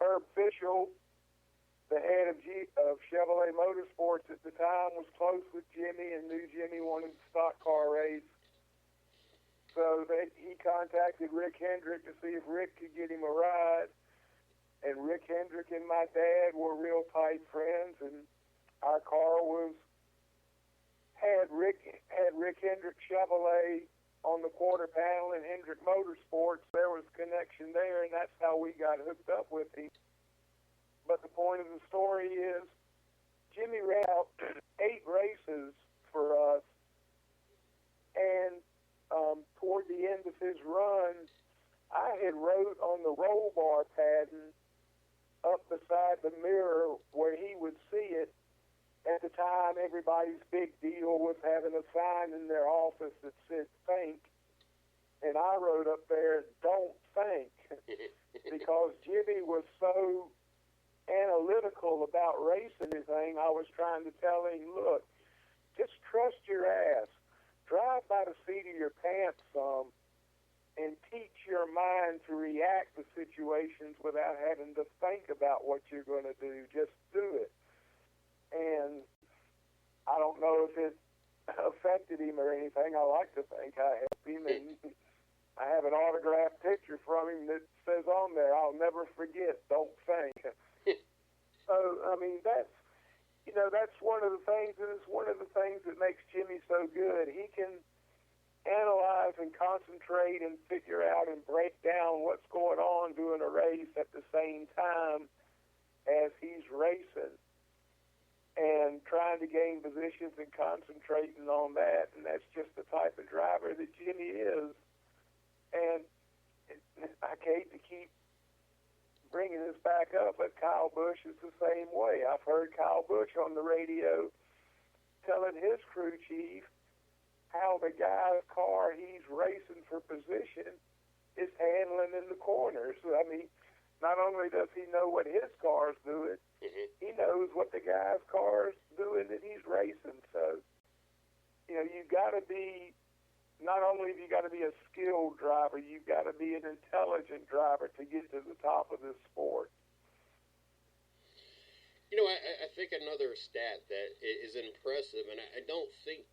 Herb Fischel, the head of Chevrolet Motorsports at the time, was close with Jimmy and knew Jimmy wanted a stock car race. So he contacted Rick Hendrick to see if Rick could get him a ride. And Rick Hendrick and my dad were real tight friends, and our car had Rick Hendrick Chevrolet on the quarter panel and Hendrick Motorsports. There was a connection there, and that's how we got hooked up with him. But the point of the story is, Jimmy ran out 8 races for us, and toward the end of his run, I had wrote on the roll bar pattern up beside the mirror where he would see it. At the time, everybody's big deal was having a sign in their office that said think, and I wrote up there, don't think, because Jimmy was so analytical about racing and everything. I was trying to tell him, look, just trust your ass. Drive by the seat of your pants some and teach your mind to react to situations without having to think about what you're going to do. Just do it. And I don't know if it affected him or anything. I like to think I helped him. And I have an autographed picture from him that says on there, "I'll never forget, don't think." So, I mean, that's one of the things, and it's one of the things that makes Jimmy so good. He can analyze and concentrate and figure out and break down what's going on doing a race at the same time as he's racing and trying to gain positions and concentrating on that. And that's just the type of driver that Jimmy is. And I hate to keep bringing this back up, but Kyle Busch is the same way. I've heard Kyle Busch on the radio telling his crew chief how the guy's car he's racing for position is handling in the corners. I mean, not only does he know what his car's doing, he knows what the guy's car's doing that he's racing. So, you've got to be, not only have you got to be a skilled driver, you've got to be an intelligent driver to get to the top of this sport. I think another stat that is impressive, and I don't think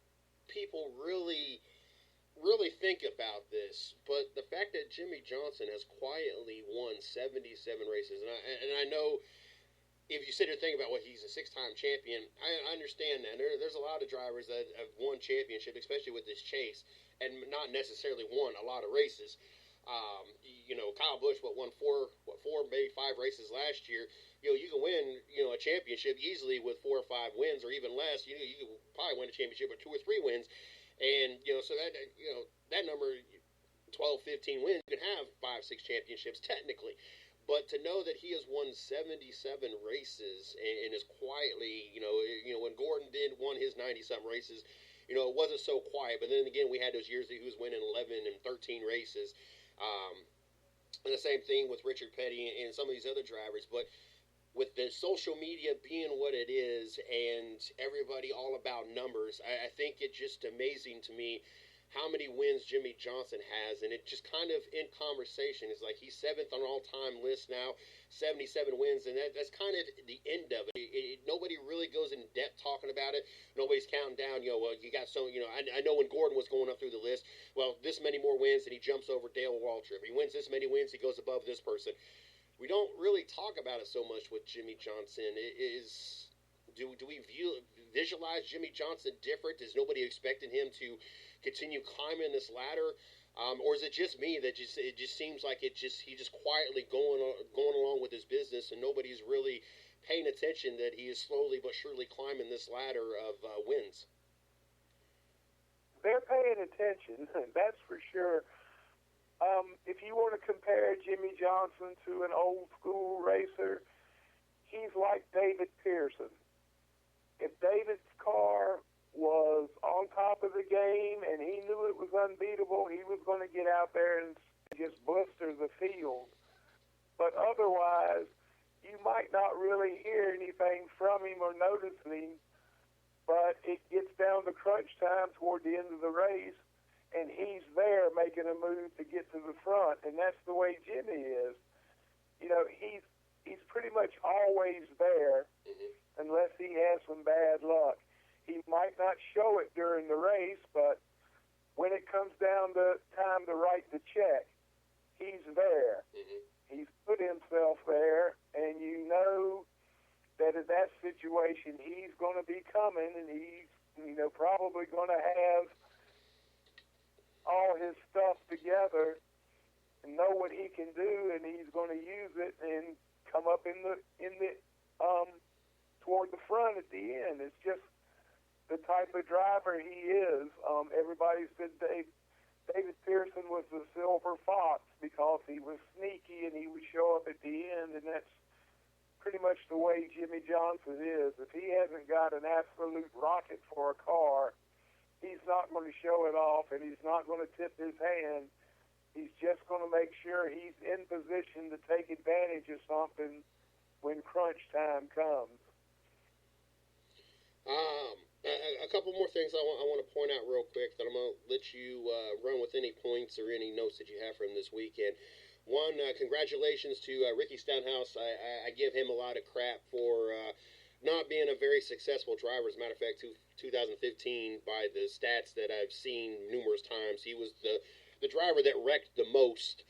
people really think about this, but the fact that Jimmy Johnson has quietly won 77 races, and I know if you sit here and think about he's a 6-time champion, I understand that. There's a lot of drivers that have won championships, especially with this chase, and not necessarily won a lot of races. Kyle Busch won four, maybe 5 races last year. You can win, a championship easily with 4 or 5 wins, or even less. You can probably win a championship with 2 or 3 wins, and so that number, 12, 15 wins, you can have 5, 6 championships technically. But to know that he has won 77 races and is quietly, when Gordon won his 90-something races, it wasn't so quiet. But then again, we had those years that he was winning 11 and 13 races. And the same thing with Richard Petty and some of these other drivers. But with the social media being what it is and everybody all about numbers, I think it's just amazing to me how many wins Jimmy Johnson has, and it just kind of in conversation is like he's 7th on all-time list now, 77 wins, and that's kind of the end of it. Nobody really goes in depth talking about it. Nobody's counting down, well, you got so, I know when Gordon was going up through the list, well, this many more wins, and he jumps over Dale Waltrip. He wins this many wins, he goes above this person. We don't really talk about it so much with Jimmy Johnson. Do we visualize Jimmy Johnson different? Is nobody expecting him to continue climbing this ladder, or is it just me that it just seems like he just quietly going along with his business, and nobody's really paying attention that he is slowly but surely climbing this ladder of wins? They're paying attention, that's for sure. If you want to compare Jimmy Johnson to an old school racer, he's like David Pearson. If David's car was on top of the game and he knew it was unbeatable, he was going to get out there and just blister the field. But otherwise, you might not really hear anything from him or notice him, but it gets down to crunch time toward the end of the race, and he's there making a move to get to the front, and that's the way Jimmy is. He's pretty much always there unless he has some bad luck. He might not show it during the race, but when it comes down to time to write the check, he's there. He's put himself there, and you know that in that situation, he's going to be coming, and he's probably going to have all his stuff together and know what he can do, and he's going to use it and come up in the toward the front at the end. It's just the type of driver he is. Everybody said David Pearson was the silver fox because he was sneaky and he would show up at the end, and that's pretty much the way Jimmy Johnson is. If he hasn't got an absolute rocket for a car, he's not going to show it off, and he's not going to tip his hand. He's just going to make sure he's in position to take advantage of something when crunch time comes. A couple more things I want to point out real quick that I'm going to let you run with any points or any notes that you have from this weekend. One, congratulations to Ricky Stenhouse. I give him a lot of crap for not being a very successful driver. As a matter of fact, 2015, by the stats that I've seen numerous times, he was the the driver that wrecked the most.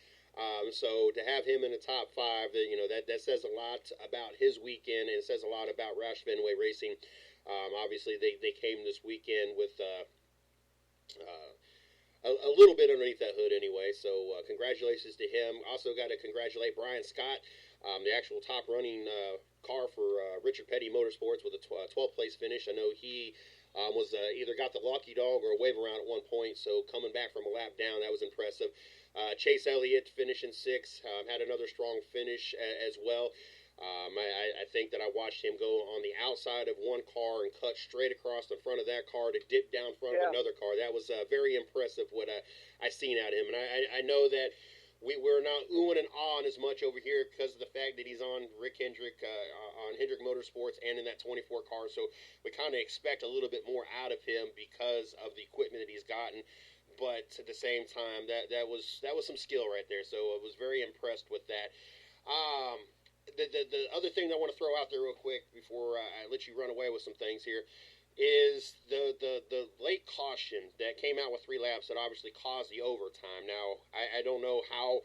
So to have him in the top five, that says a lot about his weekend, and it says a lot about Roush Fenway Racing. Obviously, they came this weekend with a little bit underneath that hood anyway. So congratulations to him. Also got to congratulate Brian Scott, the actual top running car for Richard Petty Motorsports with a 12th place finish. I know he was either got the lucky dog or a wave around at one point. So coming back from a lap down, that was impressive. Chase Elliott finishing sixth, had another strong finish as well. I think that I watched him go on the outside of one car and cut straight across the front of that car to dip down front of another car. That was very impressive what I seen out of him. And I know that we're not oohing and ahhing as much over here because of the fact that he's on Rick Hendrick, on Hendrick Motorsports and in that 24 car. So we kind of expect a little bit more out of him because of the equipment that he's gotten. But at the same time, that was some skill right there. So I was very impressed with that. The other thing I want to throw out there real quick before I let you run away with some things here is the late caution that came out with 3 laps that obviously caused the overtime. Now, I don't know how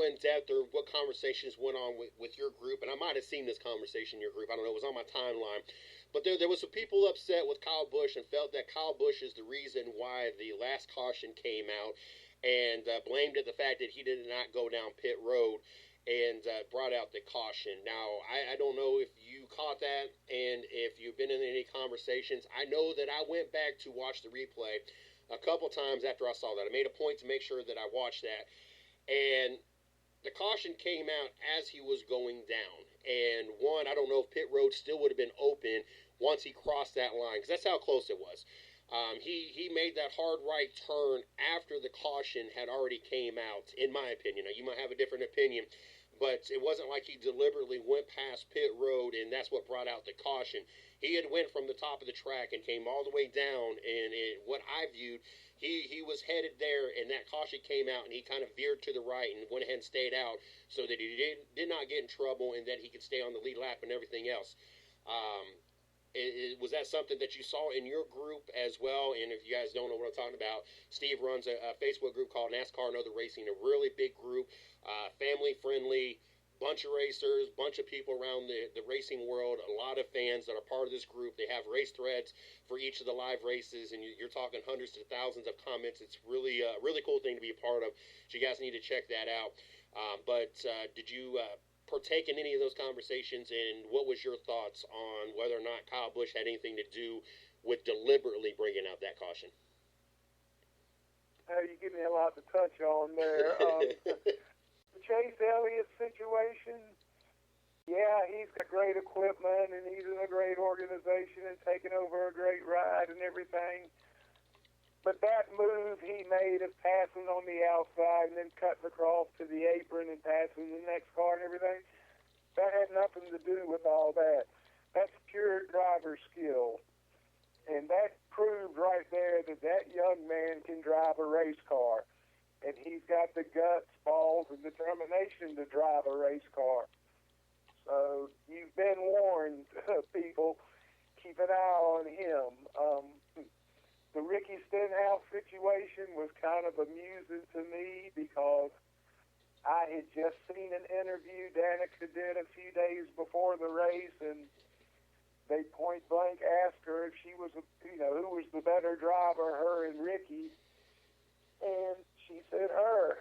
in depth or what conversations went on with your group, and I might have seen this conversation in your group. I don't know. It was on my timeline. But there was some people upset with Kyle Busch and felt that Kyle Busch is the reason why the last caution came out, and blamed it the fact that he did not go down pit road and brought out the caution. Now, I don't know if you caught that and if you've been in any conversations. I know that I went back to watch the replay a couple times after I saw that. I made a point to make sure that I watched that. And the caution came out as he was going down. And one, I don't know if pit road still would have been open once he crossed that line, because that's how close it was. He made that hard right turn after the caution had already came out, in my opinion. Now, you might have a different opinion, but it wasn't like he deliberately went past pit road, and that's what brought out the caution. He had went from the top of the track and came all the way down, and what I viewed, he was headed there, and that caution came out, and he kind of veered to the right and went ahead and stayed out so that he did not get in trouble and that he could stay on the lead lap and everything else. Was that something that you saw in your group as well? And if you guys don't know what I'm talking about, Steve runs a Facebook group called NASCAR and Other Racing, a really big group, family-friendly, bunch of racers, bunch of people around the racing world, a lot of fans that are part of this group. They have race threads for each of the live races, and you're talking hundreds to thousands of comments. It's really a really cool thing to be a part of, so you guys need to check that out. But did you partake in any of those conversations, and what was your thoughts on whether or not Kyle Busch had anything to do with deliberately bringing out that caution? You give me a lot to touch on there. The Chase Elliott situation, yeah, he's got great equipment, and he's in a great organization and taking over a great ride and everything. But that move he made of passing on the outside and then cutting across to the apron and passing the next car and everything, that had nothing to do with all that. That's pure driver skill. And that proved right there that that young man can drive a race car. And he's got the guts, balls, and determination to drive a race car. So you've been warned, people. Keep an eye on him. The Ricky Stenhouse situation was kind of amusing to me because I had just seen an interview Danica did a few days before the race, and they point blank asked her if she was, who was the better driver, her and Ricky, and she said her.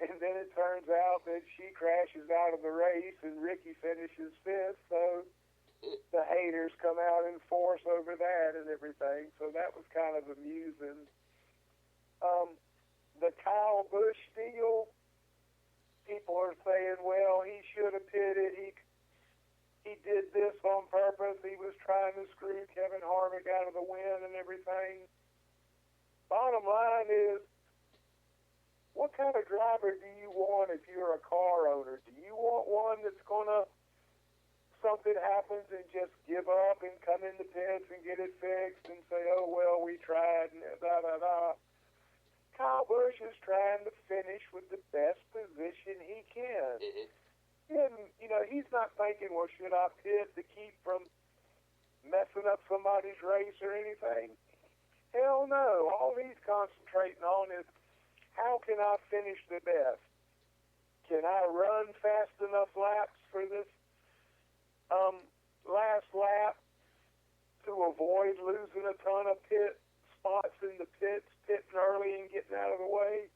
And then it turns out that she crashes out of the race and Ricky finishes fifth, so the haters come out in force over that and everything. So that was kind of amusing. The Kyle Busch deal, people are saying, well, he should have pitted. He did this on purpose. He was trying to screw Kevin Harvick out of the win and everything. Bottom line is, what kind of driver do you want if you're a car owner? Do you want one that's going to something happens and just give up and come in the pits and get it fixed and say, oh, well, we tried, and da-da-da. Kyle Busch is trying to finish with the best position he can. Mm-hmm. And, he's not thinking, well, should I pit to keep from messing up somebody's race or anything? Hell no. All he's concentrating on is how can I finish the best? Can I run fast enough laps for this last lap to avoid losing a ton of pit spots in the pits, pitting early and getting out of the way?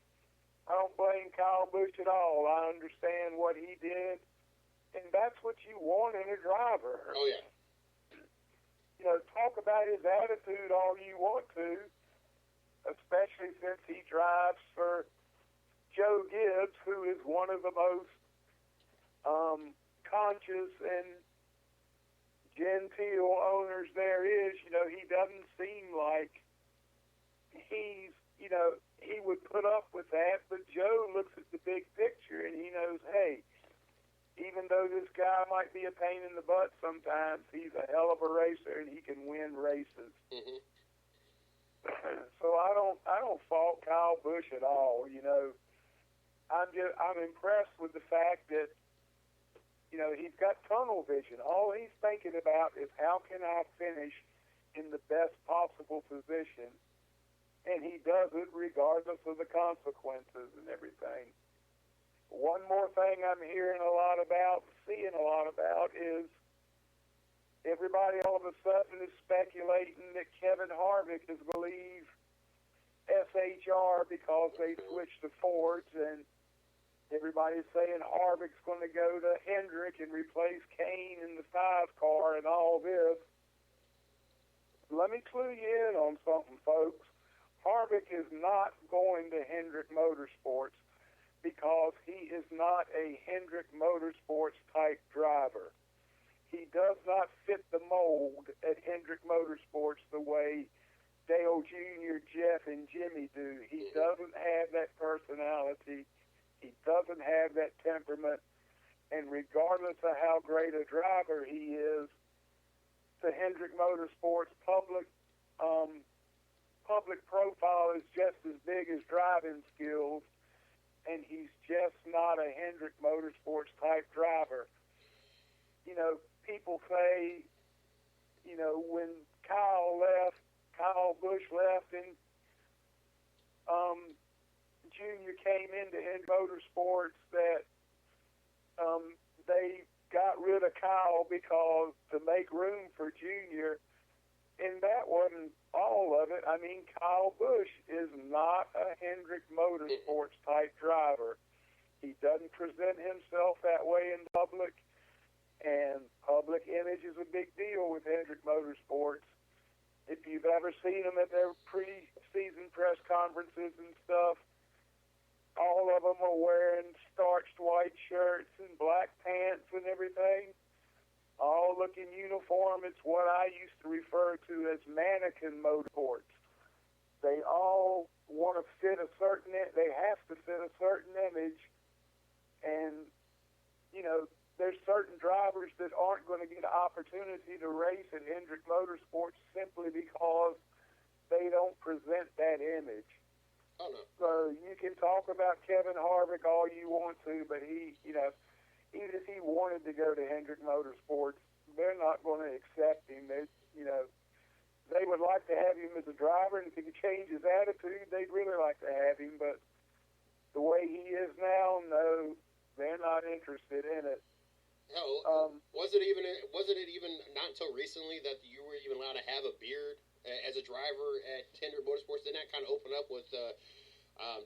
I don't blame Kyle Busch at all. I understand what he did, and that's what you want in a driver. Oh, yeah. You know, talk about his attitude all you want to, especially since he drives for Joe Gibbs, who is one of the most conscious and genteel owners there is. You know, he doesn't seem like he's, you know, he would put up with that, but Joe looks at the big picture and he knows, hey, even though this guy might be a pain in the butt sometimes, he's a hell of a racer and he can win races. Mm-hmm. So I don't fault Kyle Busch at all. You know, I'm impressed with the fact that, you know, he's got tunnel vision. All he's thinking about is how can I finish in the best possible position, and he does it regardless of the consequences and everything. One more thing I'm hearing a lot about, seeing a lot about, is everybody all of a sudden is speculating that Kevin Harvick is going to leave SHR because they switched to Fords, and everybody's saying Harvick's going to go to Hendrick and replace Kane in the 5 car and all this. Let me clue you in on something, folks. Harvick is not going to Hendrick Motorsports because he is not a Hendrick Motorsports type driver. He does not fit the mold at Hendrick Motorsports the way Dale Jr., Jeff, and Jimmy do. He doesn't have that personality. He doesn't have that temperament. And regardless of how great a driver he is, the Hendrick Motorsports public profile is just as big as driving skills, and he's just not a Hendrick Motorsports type driver. You know, people say, you know, when Kyle Busch left and Junior came into Hendrick Motorsports, that they got rid of Kyle because to make room for Junior, and that wasn't all of it. I mean, Kyle Busch is not a Hendrick Motorsports type driver. He doesn't present himself that way in public, and public image is a big deal with Hendrick Motorsports. If you've ever seen them at their pre-season press conferences and stuff, all of them are wearing starched white shirts and black pants and everything, all looking uniform. It's what I used to refer to as mannequin motorsports. They all want to fit a certain, they have to fit a certain image, and, you know, there's certain drivers that aren't going to get an opportunity to race at Hendrick Motorsports simply because they don't present that image. Oh, no. So you can talk about Kevin Harvick all you want to, but he, you know, even if he wanted to go to Hendrick Motorsports, they're not going to accept him. They, you know, they would like to have him as a driver, and if he could change his attitude, they'd really like to have him. But the way he is now, no, they're not interested in it. Hell, wasn't it even not until recently that you were even allowed to have a beard as a driver at Hendrick Motorsports? Didn't that kind of open up with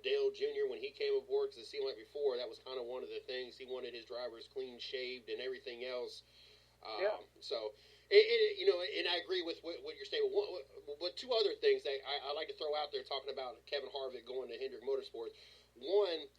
Dale Jr. when he came aboard? Because it seemed like before that was kind of one of the things. He wanted his drivers clean shaved and everything else. Yeah. So, you know, and I agree with what you're saying. But two other things that I like to throw out there talking about Kevin Harvick going to Hendrick Motorsports. One,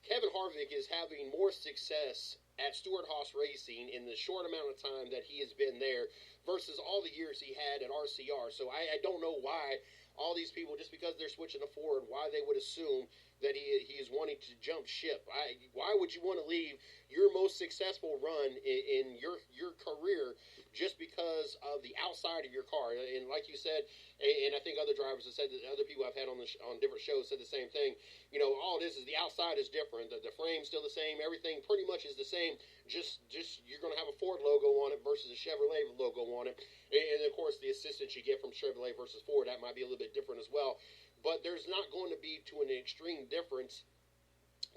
Kevin Harvick is having more success at Stewart-Haas Racing in the short amount of time that he has been there versus all the years he had at RCR. So I don't know why all these people, just because they're switching to Ford, why they would assume that he is wanting to jump ship. Why would you want to leave your most successful run in your career just because of the outside of your car? And like you said, and I think other drivers have said that, other people I've had on different shows said the same thing. You know, all this is the outside is different. The frame's still the same. Everything pretty much is the same. Just you're going to have a Ford logo on it versus a Chevrolet logo on it. And of course, the assistance you get from Chevrolet versus Ford, that might be a little bit different as well. but there's not going to be to an extreme difference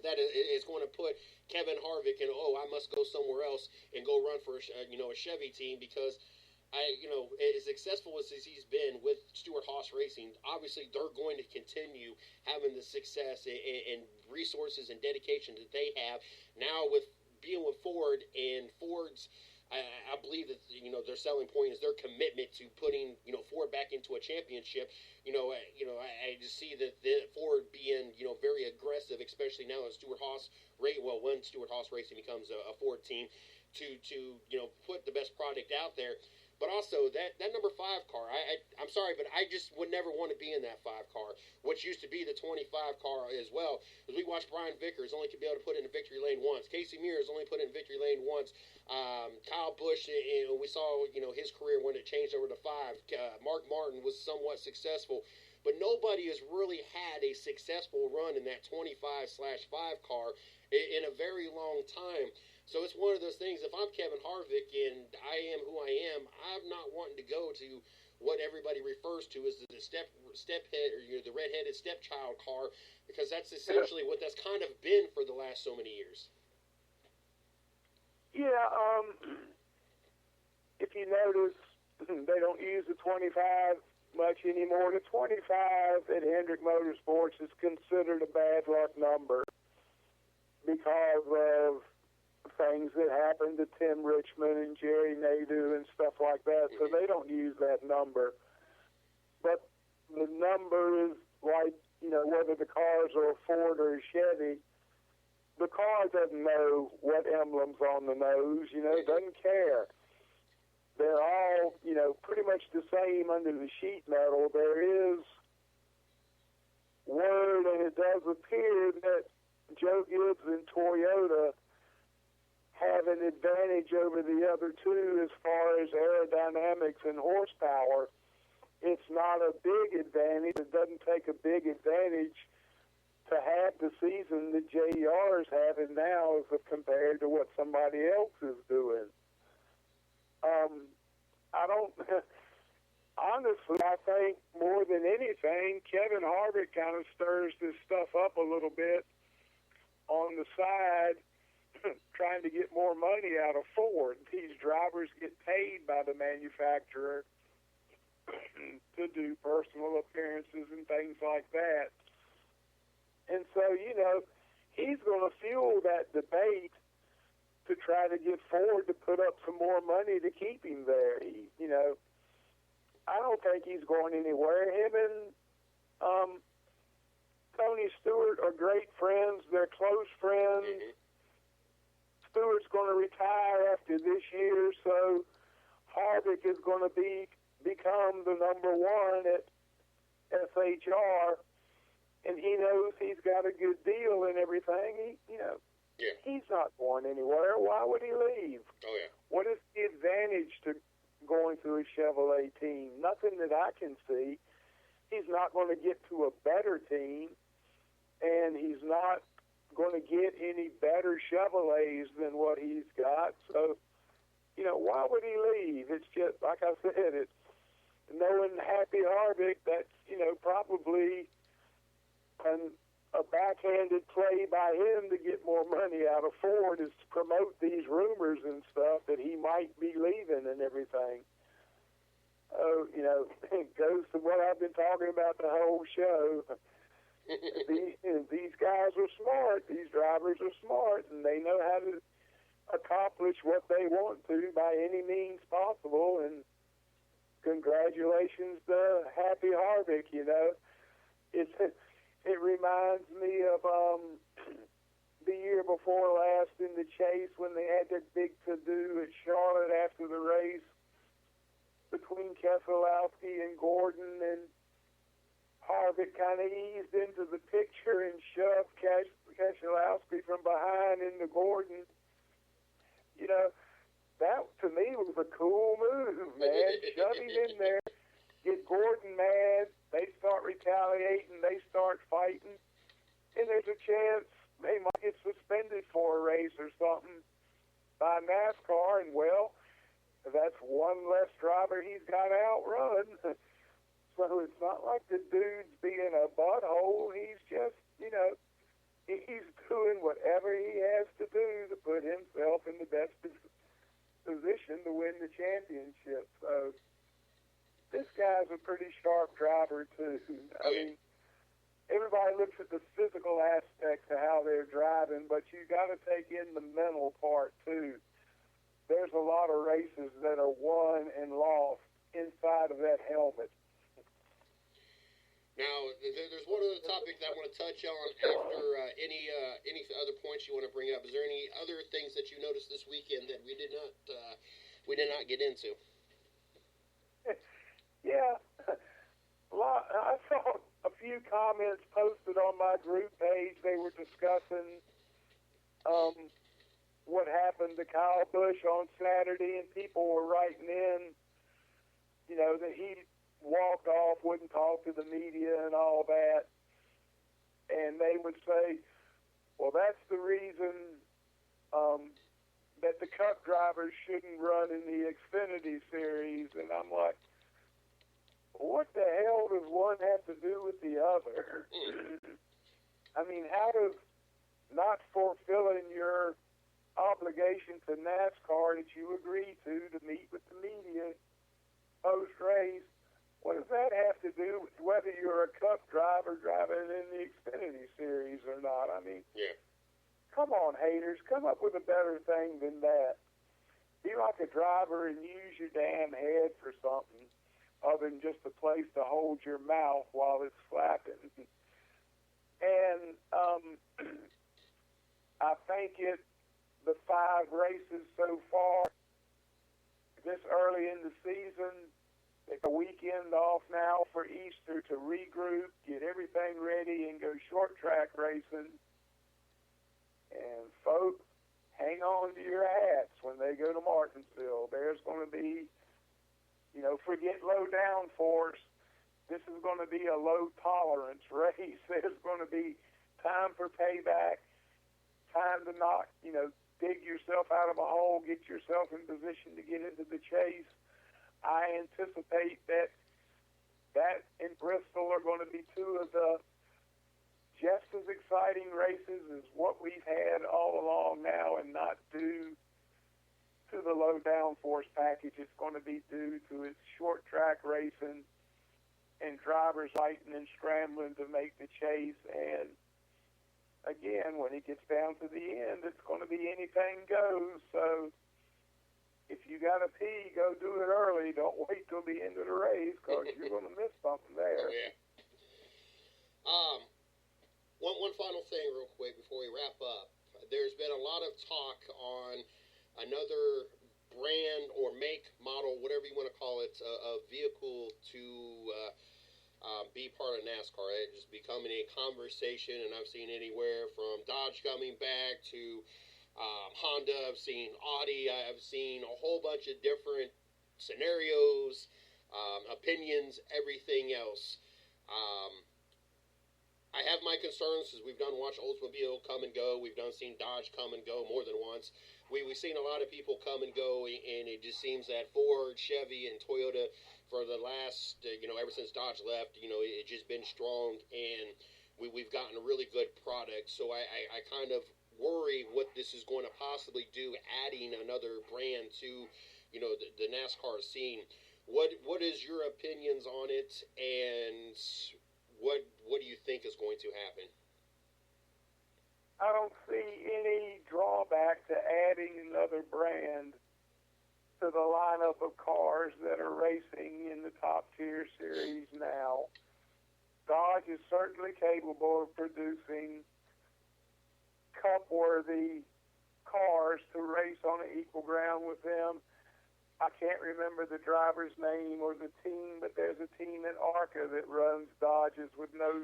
that is going to put Kevin Harvick in, oh, I must go somewhere else and go run for a Chevy team, because as successful as he's been with Stewart Haas Racing, obviously they're going to continue having the success and resources and dedication that they have now with being with Ford, and Ford's. I believe that their selling point is their commitment to putting Ford back into a championship. I just see that Ford being very aggressive, especially now that Stewart Haas when Stewart Haas Racing becomes a Ford team, to put the best product out there. But also that number 5 car, I'm sorry, but I just would never want to be in that 5 car, which used to be the 25 car as well. As we watched Brian Vickers only could be able to put it in victory lane once. Casey Mears only put it in victory lane once. Kyle Busch, we saw his career when it changed over to 5. Mark Martin was somewhat successful, but nobody has really had a successful run in that 25/5 car in a very long time. So it's one of those things, if I'm Kevin Harvick and I am who I am, I'm not wanting to go to what everybody refers to as the stephead, or the redheaded stepchild car, because that's essentially what that's kind of been for the last so many years. Yeah, if you notice, they don't use the 25 much anymore. The 25 at Hendrick Motorsports is considered a bad luck number because of things that happened to Tim Richmond and Jerry Nadeau and stuff like that, so they don't use that number. But the number is like, whether the cars are a Ford or a Chevy, the car doesn't know what emblem's on the nose, doesn't care. They're all, pretty much the same under the sheet metal. There is word, and it does appear that Joe Gibbs and Toyota have an advantage over the other two as far as aerodynamics and horsepower. It's not a big advantage. It doesn't take a big advantage to have the season that JR is having now as compared to what somebody else is doing. Honestly, I think more than anything, Kevin Harvick kind of stirs this stuff up a little bit on the side, trying to get more money out of Ford. These drivers get paid by the manufacturer to do personal appearances and things like that. And so, he's going to fuel that debate to try to get Ford to put up some more money to keep him there. I don't think he's going anywhere. Him and Tony Stewart are great friends. They're close friends. Mm-hmm. Stewart's going to retire after this year, so Harvick is going to become the number 1 at SHR, and he knows he's got a good deal and everything. He's not going anywhere. Why would he leave? Oh, yeah. What is the advantage to going through a Chevrolet team? Nothing that I can see. He's not going to get to a better team, and he's not going to get any better Chevrolets than what he's got. So, why would he leave? It's just, like I said, it's knowing Happy Harvick, that's, probably a backhanded play by him to get more money out of Ford, is to promote these rumors and stuff that he might be leaving and everything. Oh, it goes to what I've been talking about the whole show. These guys are smart. These drivers are smart, and they know how to accomplish what they want to by any means possible. And congratulations to Happy Harvick. It reminds me of the year before last in the chase when they had that big to-do at Charlotte after the race between Keselowski and Gordon, and Harvick kind of eased into the picture and shoved Keselowski from behind into Gordon. That to me was a cool move, man. Shove him in there, get Gordon mad, they start retaliating, they start fighting, and there's a chance they might get suspended for a race or something by NASCAR, and well, that's one less driver he's got to outrun. So it's not like the dude's being a butthole. He's just, he's doing whatever he has to do to put himself in the best position to win the championship. So this guy's a pretty sharp driver, too. I mean, everybody looks at the physical aspects of how they're driving, but you got to take in the mental part, too. There's a lot of races that are won and lost inside of that helmet. Now, there's one other topic that I want to touch on after any other points you want to bring up. Is there any other things that you noticed this weekend that we did not get into? Yeah, I saw a few comments posted on my group page. They were discussing what happened to Kyle Busch on Saturday, and people were writing in, that he walked off, wouldn't talk to the media and all that. And they would say, well, that's the reason that the Cup drivers shouldn't run in the Xfinity Series. And I'm like, what the hell does one have to do with the other? I mean, how does not fulfilling your obligation to NASCAR that you agree to meet with the media post-race, what does that have to do with whether you're a Cup driver driving in the Xfinity Series or not? I mean, Come on, haters. Come up with a better thing than that. Be like a driver and use your damn head for something other than just a place to hold your mouth while it's flapping. And I think the 5 races so far, this early in the season, take a weekend off now for Easter to regroup, get everything ready, and go short track racing. And folks, hang on to your hats when they go to Martinsville. There's going to be, forget low downforce. This is going to be a low tolerance race. There's going to be time for payback, time to not, dig yourself out of a hole, get yourself in position to get into the chase. I anticipate that and Bristol are going to be 2 of the just as exciting races as what we've had all along now, and not due to the low downforce package. It's going to be due to its short track racing and drivers fighting and scrambling to make the chase. And again, when it gets down to the end, it's going to be anything goes. So if you got to pee, go do it early. Don't wait till the end of the race, because you're going to miss something there. One final thing real quick before we wrap up. There's been a lot of talk on another brand or make, model, whatever you want to call it, a vehicle to be part of NASCAR. It's becoming a conversation, and I've seen anywhere from Dodge coming back to Honda. I've seen Audi. I've seen a whole bunch of different scenarios, opinions, everything else. I have my concerns, because we've watched Oldsmobile come and go. We've seen Dodge come and go more than once. We've seen a lot of people come and go, and it just seems that Ford, Chevy, and Toyota, for the last, ever since Dodge left, it's just been strong, and we've gotten a really good product. So I kind of worry what this is going to possibly do, adding another brand to, the NASCAR scene. What is your opinions on it, and what do you think is going to happen? I don't see any drawback to adding another brand to the lineup of cars that are racing in the top tier series now. Dodge is certainly capable of producing Cup-worthy cars to race on an equal ground with them. I can't remember the driver's name or the team, but there's a team at ARCA that runs Dodges with no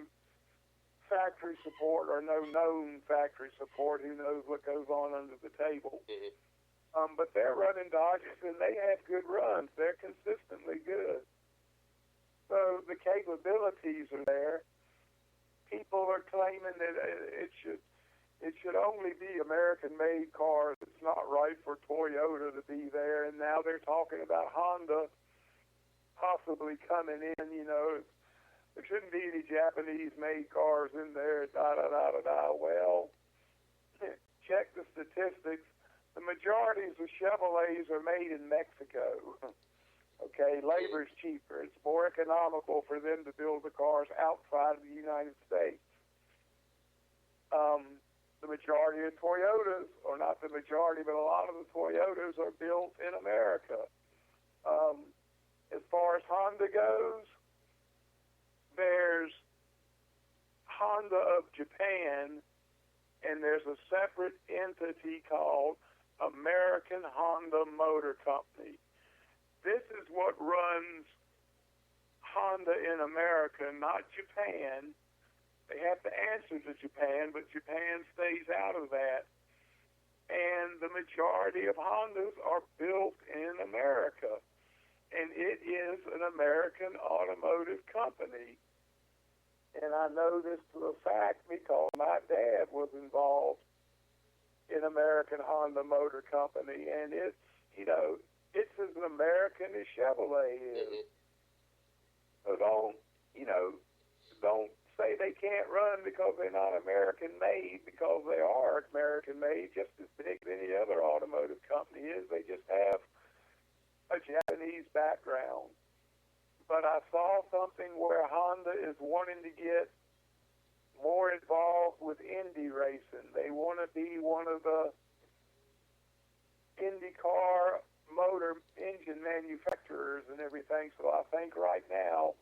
factory support or no known factory support. Who knows what goes on under the table. Mm-hmm. But they're running Dodges, and they have good runs. They're consistently good. So the capabilities are there. People are claiming that it should only be American-made cars. It's not right for Toyota to be there. And now they're talking about Honda possibly coming in. There shouldn't be any Japanese-made cars in there. Well, check the statistics. The majority of the Chevrolets are made in Mexico. Okay, labor's cheaper. It's more economical for them to build the cars outside of the United States. The majority of Toyotas, or not the majority, but a lot of the Toyotas are built in America. As far as Honda goes, there's Honda of Japan, and there's a separate entity called American Honda Motor Company. This is what runs Honda in America, not Japan. They have to answer to Japan, but Japan stays out of that. And the majority of Hondas are built in America. And it is an American automotive company. And I know this to a fact because my dad was involved in American Honda Motor Company. And it's, it's as American as Chevrolet is. So don't say they can't run because they're not American made, because they are American made just as big as any other automotive company is. They just have a Japanese background. But I saw something where Honda is wanting to get more involved with Indy racing. They want to be one of the IndyCar motor engine manufacturers and everything. So I think right now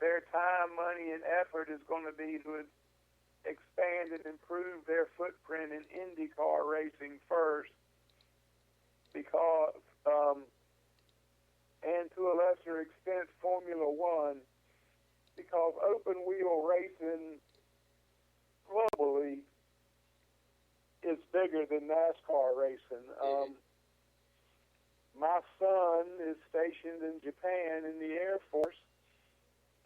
their time, money, and effort is going to be to expand and improve their footprint in IndyCar racing first, because, and to a lesser extent, Formula One, because open wheel racing globally is bigger than NASCAR racing. My son is stationed in Japan in the Air Force,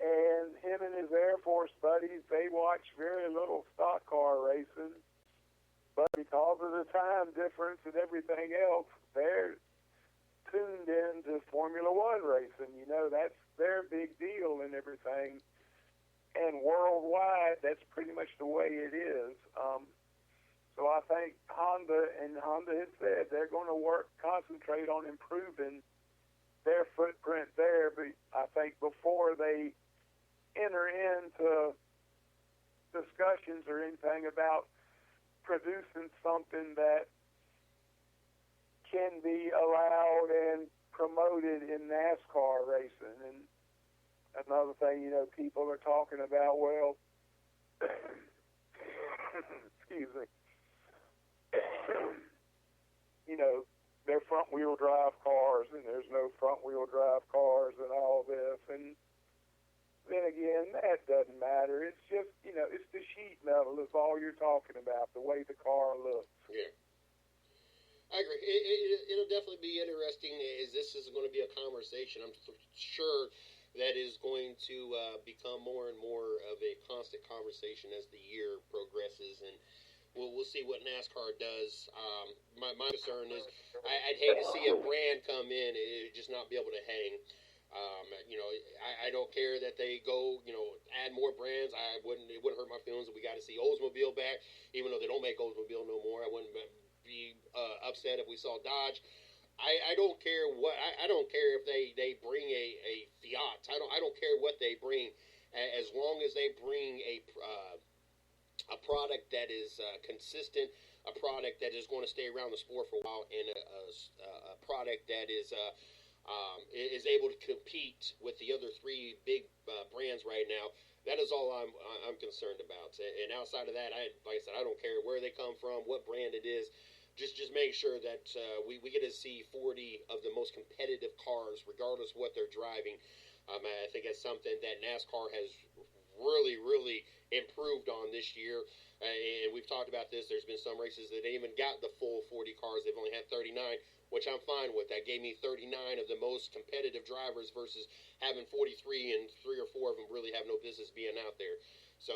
and him and his Air Force buddies, they watch very little stock car racing. But because of the time difference and everything else, they're tuned into Formula One racing. That's their big deal and everything. And worldwide, that's pretty much the way it is. So I think Honda has said they're going to concentrate on improving their footprint there. But I think before they enter into discussions or anything about producing something that can be allowed and promoted in NASCAR racing. And another thing, people are talking about, well, excuse me, they're front-wheel drive cars, and there's no front-wheel drive cars and all this. And then again, that doesn't matter. It's just, it's the sheet metal is all you're talking about, the way the car looks. Yeah. I agree. It'll definitely be interesting as this is going to be a conversation. I'm sure that is going to become more and more of a constant conversation as the year progresses, and we'll see what NASCAR does. My concern is I'd hate to see a brand come in and just not be able to hang. I don't care that they go, add more brands. It wouldn't hurt my feelings if we got to see Oldsmobile back, even though they don't make Oldsmobile no more. I wouldn't be upset if we saw Dodge. I don't care what. I don't care if they bring a Fiat. I don't care what they bring, as long as they bring a product that is consistent, a product that is going to stay around the sport for a while, and a product that is able to compete with the other three big brands right now. That is all I'm concerned about. And outside of that, like I said, I don't care where they come from, what brand it is. Just make sure that we get to see 40 of the most competitive cars, regardless of what they're driving. I think that's something that NASCAR has really, really improved on this year. And we've talked about this. There's been some races that they even got the full 40 cars. They've only had 39, which I'm fine with. That gave me 39 of the most competitive drivers versus having 43, and 3 or 4 of them really have no business being out there. So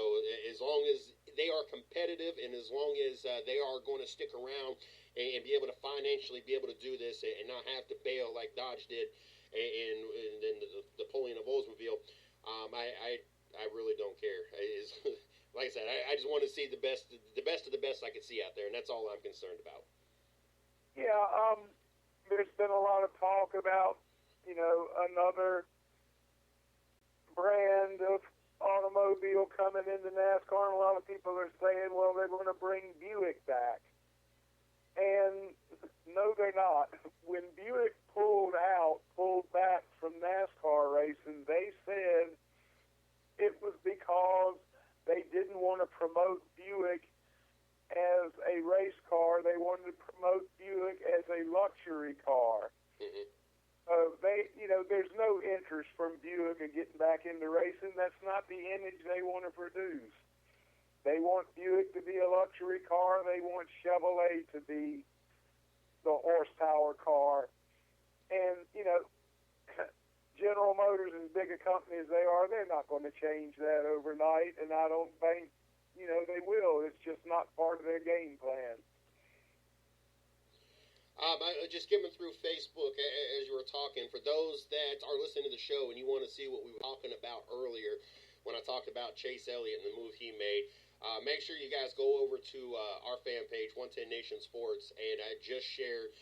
as long as they are competitive and as long as they are going to stick around and be able to financially be able to do this and not have to bail like Dodge did and then the pulling of Oldsmobile, I really don't care. Like I said, I just want to see the best of the best I can see out there, and that's all I'm concerned about. Yeah, there's been a lot of talk about, another brand of automobile coming into NASCAR, and a lot of people are saying, well, they're going to bring Buick back. And no, they're not. When Buick pulled back from NASCAR racing, they said it was because they didn't want to promote Buick as a race car. They wanted to promote Buick as a luxury car. Mm-hmm. There's no interest from Buick in getting back into racing. That's not the image they want to produce. They want Buick to be a luxury car. They want Chevrolet to be the horsepower car. And, General Motors, as big a company as they are, they're not going to change that overnight, and I don't think, they will. It's just not part of their game plan. I just skimming through Facebook as you were talking. For those that are listening to the show and you want to see what we were talking about earlier when I talked about Chase Elliott and the move he made, make sure you guys go over to our fan page, 110 Nation Sports, and I just shared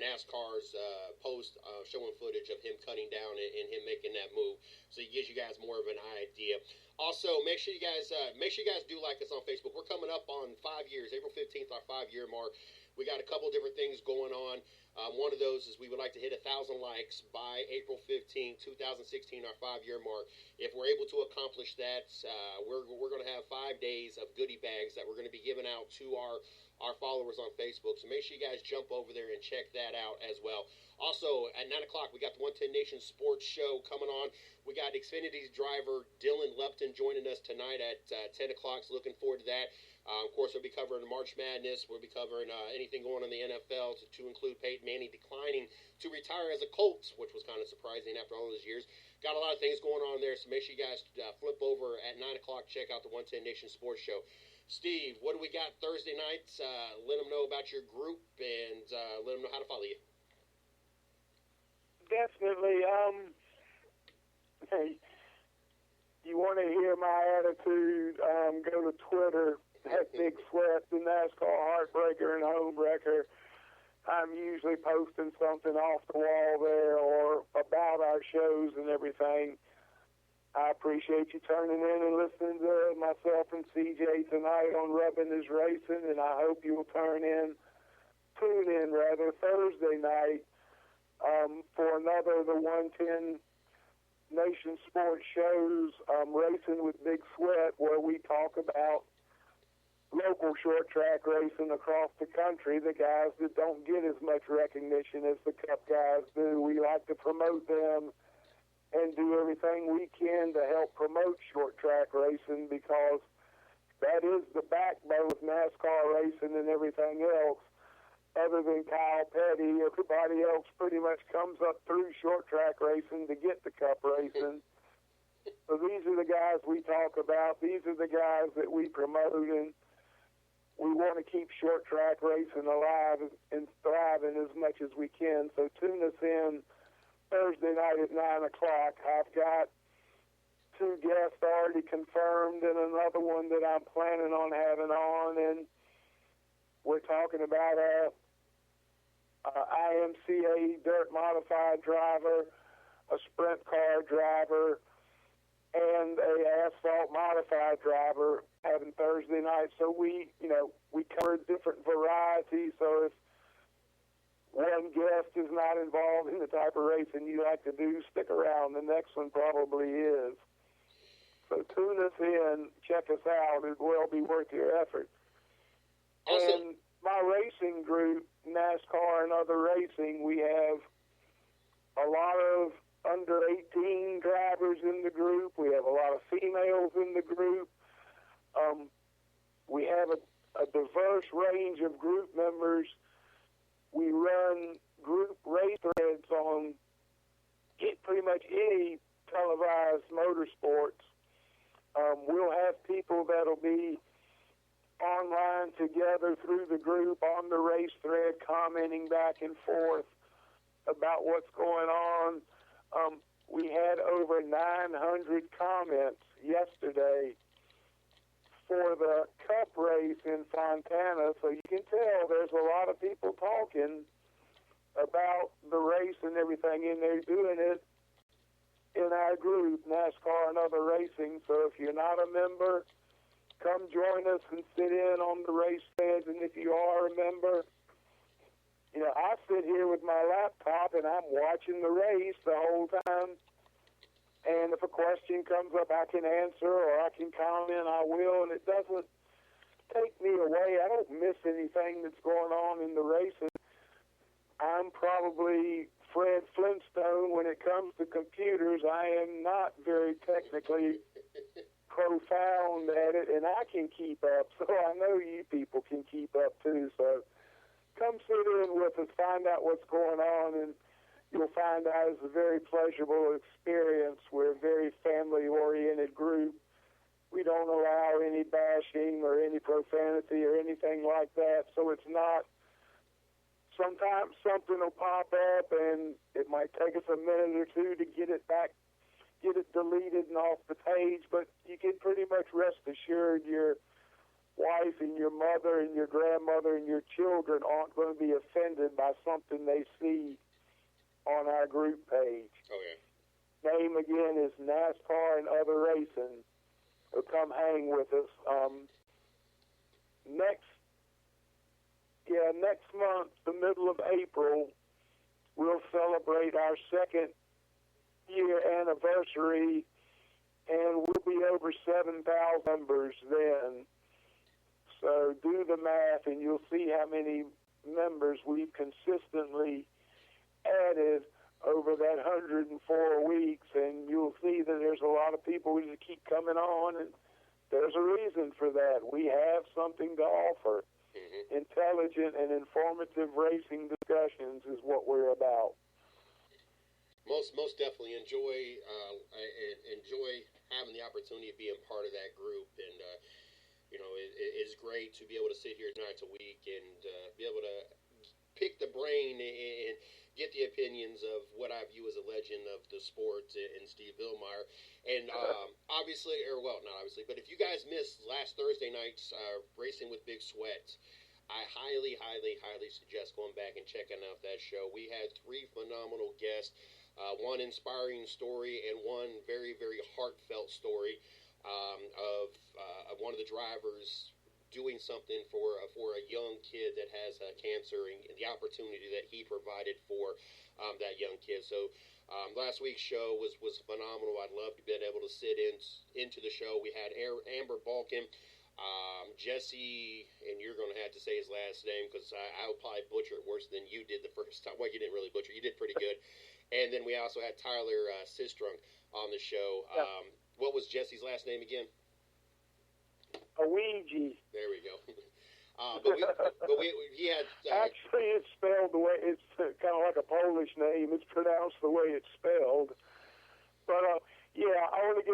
NASCAR's post showing footage of him cutting down and him making that move, so it gives you guys more of an idea. Also, make sure you guys do like us on Facebook. We're coming up on 5 years. April 15th, our 5-year mark. We got a couple different things going on. One of those is we would like to hit 1,000 likes by April 15, 2016, our 5-year mark. If we're able to accomplish that, we're going to have 5 days of goodie bags that we're going to be giving out to our followers on Facebook. So make sure you guys jump over there and check that out as well. Also, at 9 o'clock, we got the 110 Nation Sports Show coming on. We got Xfinity's driver Dylan Lupton joining us tonight at 10 o'clock, so looking forward to that. Of course, we'll be covering March Madness. We'll be covering anything going on in the NFL to include Peyton Manning declining to retire as a Colt, which was kind of surprising after all those years. Got a lot of things going on there, so make sure you guys flip over at 9 o'clock, check out the 110 Nation Sports Show. Steve, what do we got Thursday nights? Let them know about your group and let them know how to follow you. Definitely. Hey, you want to hear my attitude, go to Twitter. Heck, Big Sweat, the NASCAR Heartbreaker and Homebreaker. I'm usually posting something off the wall there or about our shows and everything. I appreciate you turning in and listening to myself and CJ tonight on Rubbin' Is Racing, and I hope you will tune in Thursday night for another the 110 Nation Sports shows, Racing with Big Sweat, where we talk about local short track racing across the country, the guys that don't get as much recognition as the Cup guys do. We like to promote them and do everything we can to help promote short track racing, because that is the backbone of NASCAR racing and everything else. Other than Kyle Petty, everybody else pretty much comes up through short track racing to get the Cup racing. So these are the guys we talk about. These are the guys that we promote, and we want to keep short track racing alive and thriving as much as we can. So tune us in Thursday night at 9 o'clock. I've got 2 guests already confirmed and another one that I'm planning on having on, and we're talking about a IMCA dirt modified driver, a sprint car driver, and a asphalt modified driver having Thursday night. So we cover different varieties. So if one guest is not involved in the type of racing you like to do, stick around. The next one probably is. So tune us in, check us out. It will be worth your effort. Awesome. And my racing group, NASCAR and Other Racing, we have a lot of under 18 drivers in the group. We have a lot of females in the group. We have a diverse range of group members. We run group race threads on pretty much any televised motorsports. We'll have people that'll be online together through the group on the race thread, commenting back and forth about what's going on. We had over 900 comments yesterday for the Cup race in Fontana, so you can tell there's a lot of people talking about the race and everything, and they're doing it in our group, NASCAR and Other Racing. So if you're not a member, come join us and sit in on the race feds, and if you are a member, you know, I sit here with my laptop and I'm watching the race the whole time. And if a question comes up, I can answer or I can comment, I will. And it doesn't take me away. I don't miss anything that's going on in the races. I'm probably Fred Flintstone when it comes to computers. I am not very technically profound at it, and I can keep up. So I know you people can keep up too. So come sit in with us, find out what's going on, and you'll find out it's a very pleasurable experience. We're a very family-oriented group. We don't allow any bashing or any profanity or anything like that, so it's not. Sometimes something will pop up, and it might take us a minute or two to get it back, get it deleted and off the page, but you can pretty much rest assured your wife and your mother and your grandmother and your children aren't going to be offended by something they see on our group page. Okay. Name again is NASCAR and Other Racing. So come hang with us. Next month, the middle of April, we'll celebrate our second year anniversary, and we'll be over 7,000 members then. So do the math, and you'll see how many members we've consistently added over that 104 weeks, and you'll see that there's a lot of people who just keep coming on, and there's a reason for that. We have something to offer. Mm-hmm. Intelligent and informative racing discussions is what we're about. Most definitely enjoy having the opportunity of being part of that group, and you know, it's great to be able to sit here nights a week and be able to pick the brain and get the opinions of what I view as a legend of the sport in Steve Billmyer. And obviously, or well, not obviously, but if you guys missed last Thursday night's Racing with Big Sweat, I highly suggest going back and checking out that show. We had 3 phenomenal guests, one inspiring story and one very, very heartfelt story of one of the drivers doing something for a young kid that has cancer, and the opportunity that he provided for that young kid. So last week's show was phenomenal. I'd love to be able to sit into the show. We had Amber Balkan, Jesse, and you're going to have to say his last name because I'll probably butcher it worse than you did the first time. Well, you didn't really butcher. You did pretty good. And then we also had Tyler Sistrunk on the show. Yeah. What was Jesse's last name again? Ouija. There we go. He had... Actually, it's spelled the way, it's kind of like a Polish name. It's pronounced the way it's spelled. But, yeah, I want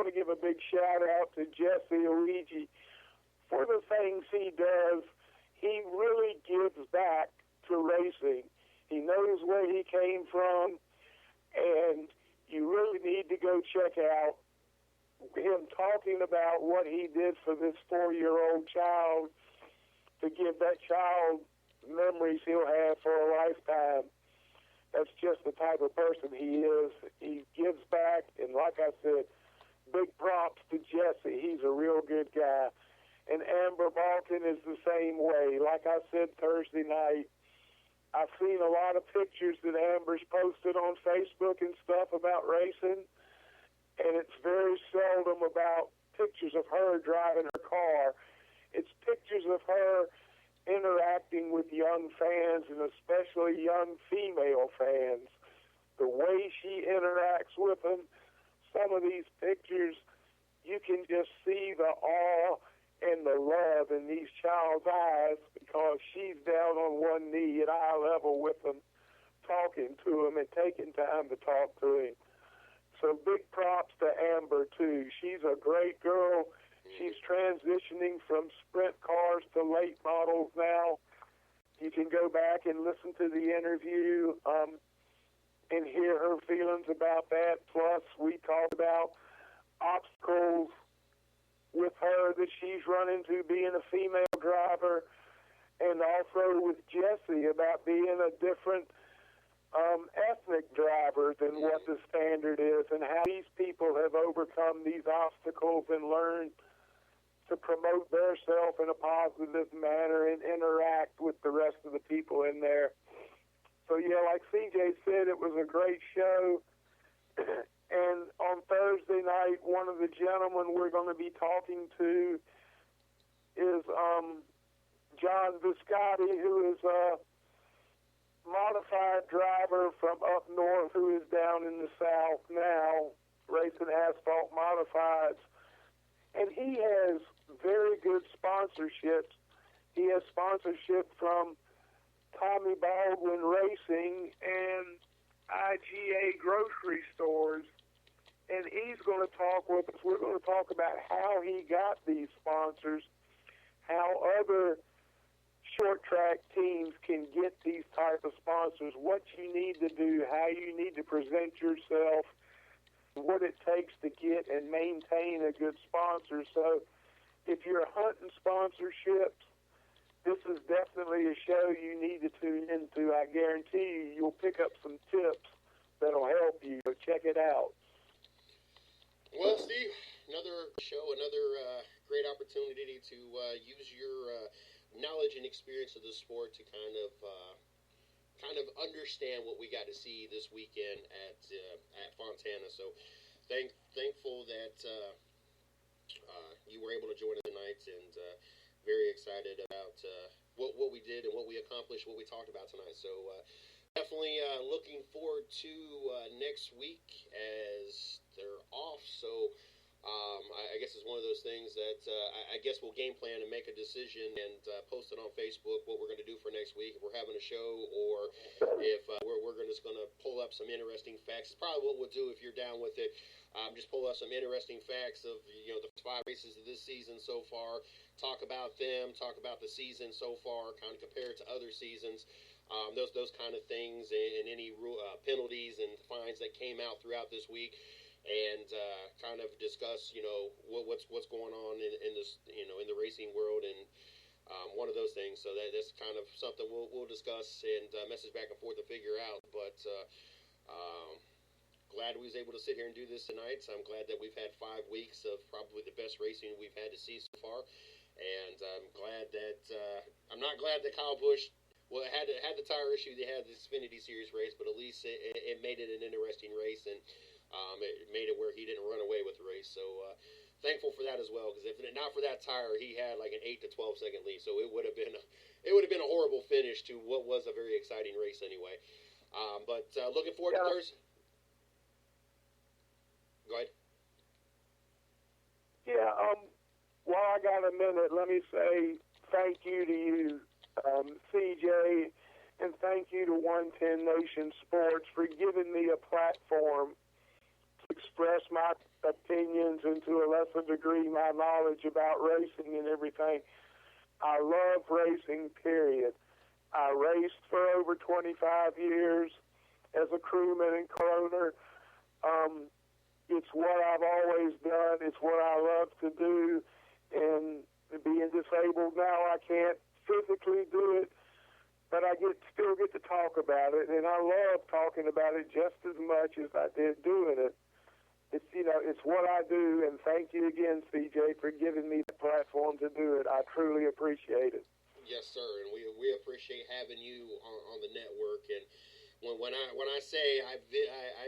to give a big shout out to Jesse Ouija for the things he does. He really gives back to racing. He knows where he came from, and you really need to go check out him talking about what he did for this 4-year-old child to give that child memories he'll have for a lifetime. That's just the type of person he is. He gives back, and like I said, big props to Jesse. He's a real good guy. And Amber Balkan is the same way. Like I said Thursday night, I've seen a lot of pictures that Amber's posted on Facebook and stuff about racing, and it's very seldom about pictures of her driving her car. It's pictures of her interacting with young fans, and especially young female fans. The way she interacts with them, some of these pictures, you can just see the awe and the love in these child's eyes because she's down on one knee at eye level with them, talking to him and taking time to talk to him. So big props to Amber, too. She's a great girl. She's transitioning from sprint cars to late models now. You can go back and listen to the interview and hear her feelings about that. Plus, we talked about obstacles with her that she's run into being a female driver, and also with Jesse about being a different ethnic driver than what the standard is, and how these people have overcome these obstacles and learned to promote themselves in a positive manner and interact with the rest of the people in there. So, yeah, like CJ said, it was a great show. And on Thursday night, one of the gentlemen we're going to be talking to is John Viscotti, who is a modified driver from up north who is down in the south now, racing asphalt modifieds. And he has very good sponsorships. He has sponsorship from Tommy Baldwin Racing and IGA grocery stores. And he's going to talk with us. We're going to talk about how he got these sponsors, how other short track teams can get these type of sponsors, what you need to do, how you need to present yourself, what it takes to get and maintain a good sponsor. So if you're hunting sponsorships, this is definitely a show you need to tune into. I guarantee you'll pick up some tips that'll help you. So check it out. Well, Steve, another show, another great opportunity to use your knowledge and experience of the sport to kind of understand what we got to see this weekend at Fontana. So thankful that you were able to join us tonight, and very excited about what we did and what we accomplished, what we talked about tonight. So definitely looking forward to next week as they're off. So I guess it's one of those things that I guess we'll game plan and make a decision and post it on Facebook what we're going to do for next week, if we're having a show or if we're just going to pull up some interesting facts. It's probably what we'll do if you're down with it. Just pull up some interesting facts of the 5 races of this season so far, talk about them, talk about the season so far, kind of compare it to other seasons, those kind of things, and any penalties and fines that came out throughout this week. And kind of discuss, what's going on in this, in the racing world, and one of those things. So that's kind of something we'll discuss and message back and forth to figure out. But glad we was able to sit here and do this tonight. So I'm glad that we've had 5 weeks of probably the best racing we've had to see so far, and I'm glad that I'm not glad that Kyle Busch. Well, it had the tire issue. They had the Xfinity Series race, but at least it made it an interesting race, and it made it where he didn't run away with the race. So thankful for that as well, because if not for that tire, he had like an 8 to 12 second lead. So it would have been a horrible finish to what was a very exciting race anyway. But looking forward to Thursday. Go ahead. Yeah. While I got a minute, let me say thank you to you, CJ, and thank you to 110 Nation Sports for giving me a platform to express my opinions and to a lesser degree my knowledge about racing and everything. I love racing, period. I raced for over 25 years as a crewman and owner. It's what I've always done. It's what I love to do. And being disabled now, I can't physically do it, but I still get to talk about it, and I love talking about it just as much as I did doing it. It's what I do, and thank you again, CJ, for giving me the platform to do it. I truly appreciate it. Yes, sir, and we appreciate having you on the network. And when I say I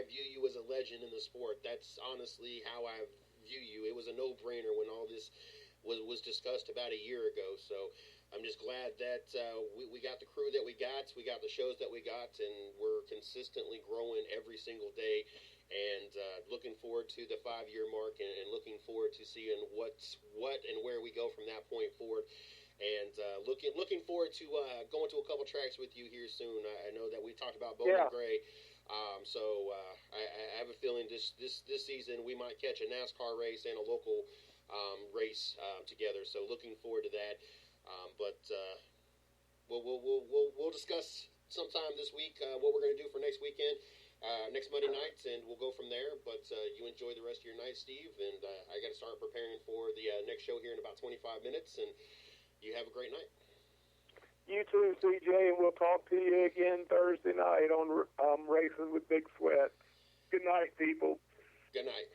view you as a legend in the sport, that's honestly how I view you. It was a no-brainer when all this was discussed about a year ago. So I'm just glad that we got the crew that we got the shows that we got, and we're consistently growing every single day. And looking forward to the 5-year mark, and looking forward to seeing what and where we go from that point forward. And looking forward to going to a couple tracks with you here soon. I know that we talked about Bowman Gray. I have a feeling this season we might catch a NASCAR race and a local race together. So looking forward to that. We'll discuss sometime this week what we're going to do for next weekend, next Monday night, and we'll go from there. But you enjoy the rest of your night, Steve, and I got to start preparing for the next show here in about 25 minutes. And you have a great night. You too, CJ, and we'll talk to you again Thursday night on Racing with Big Sweat. Good night, people. Good night.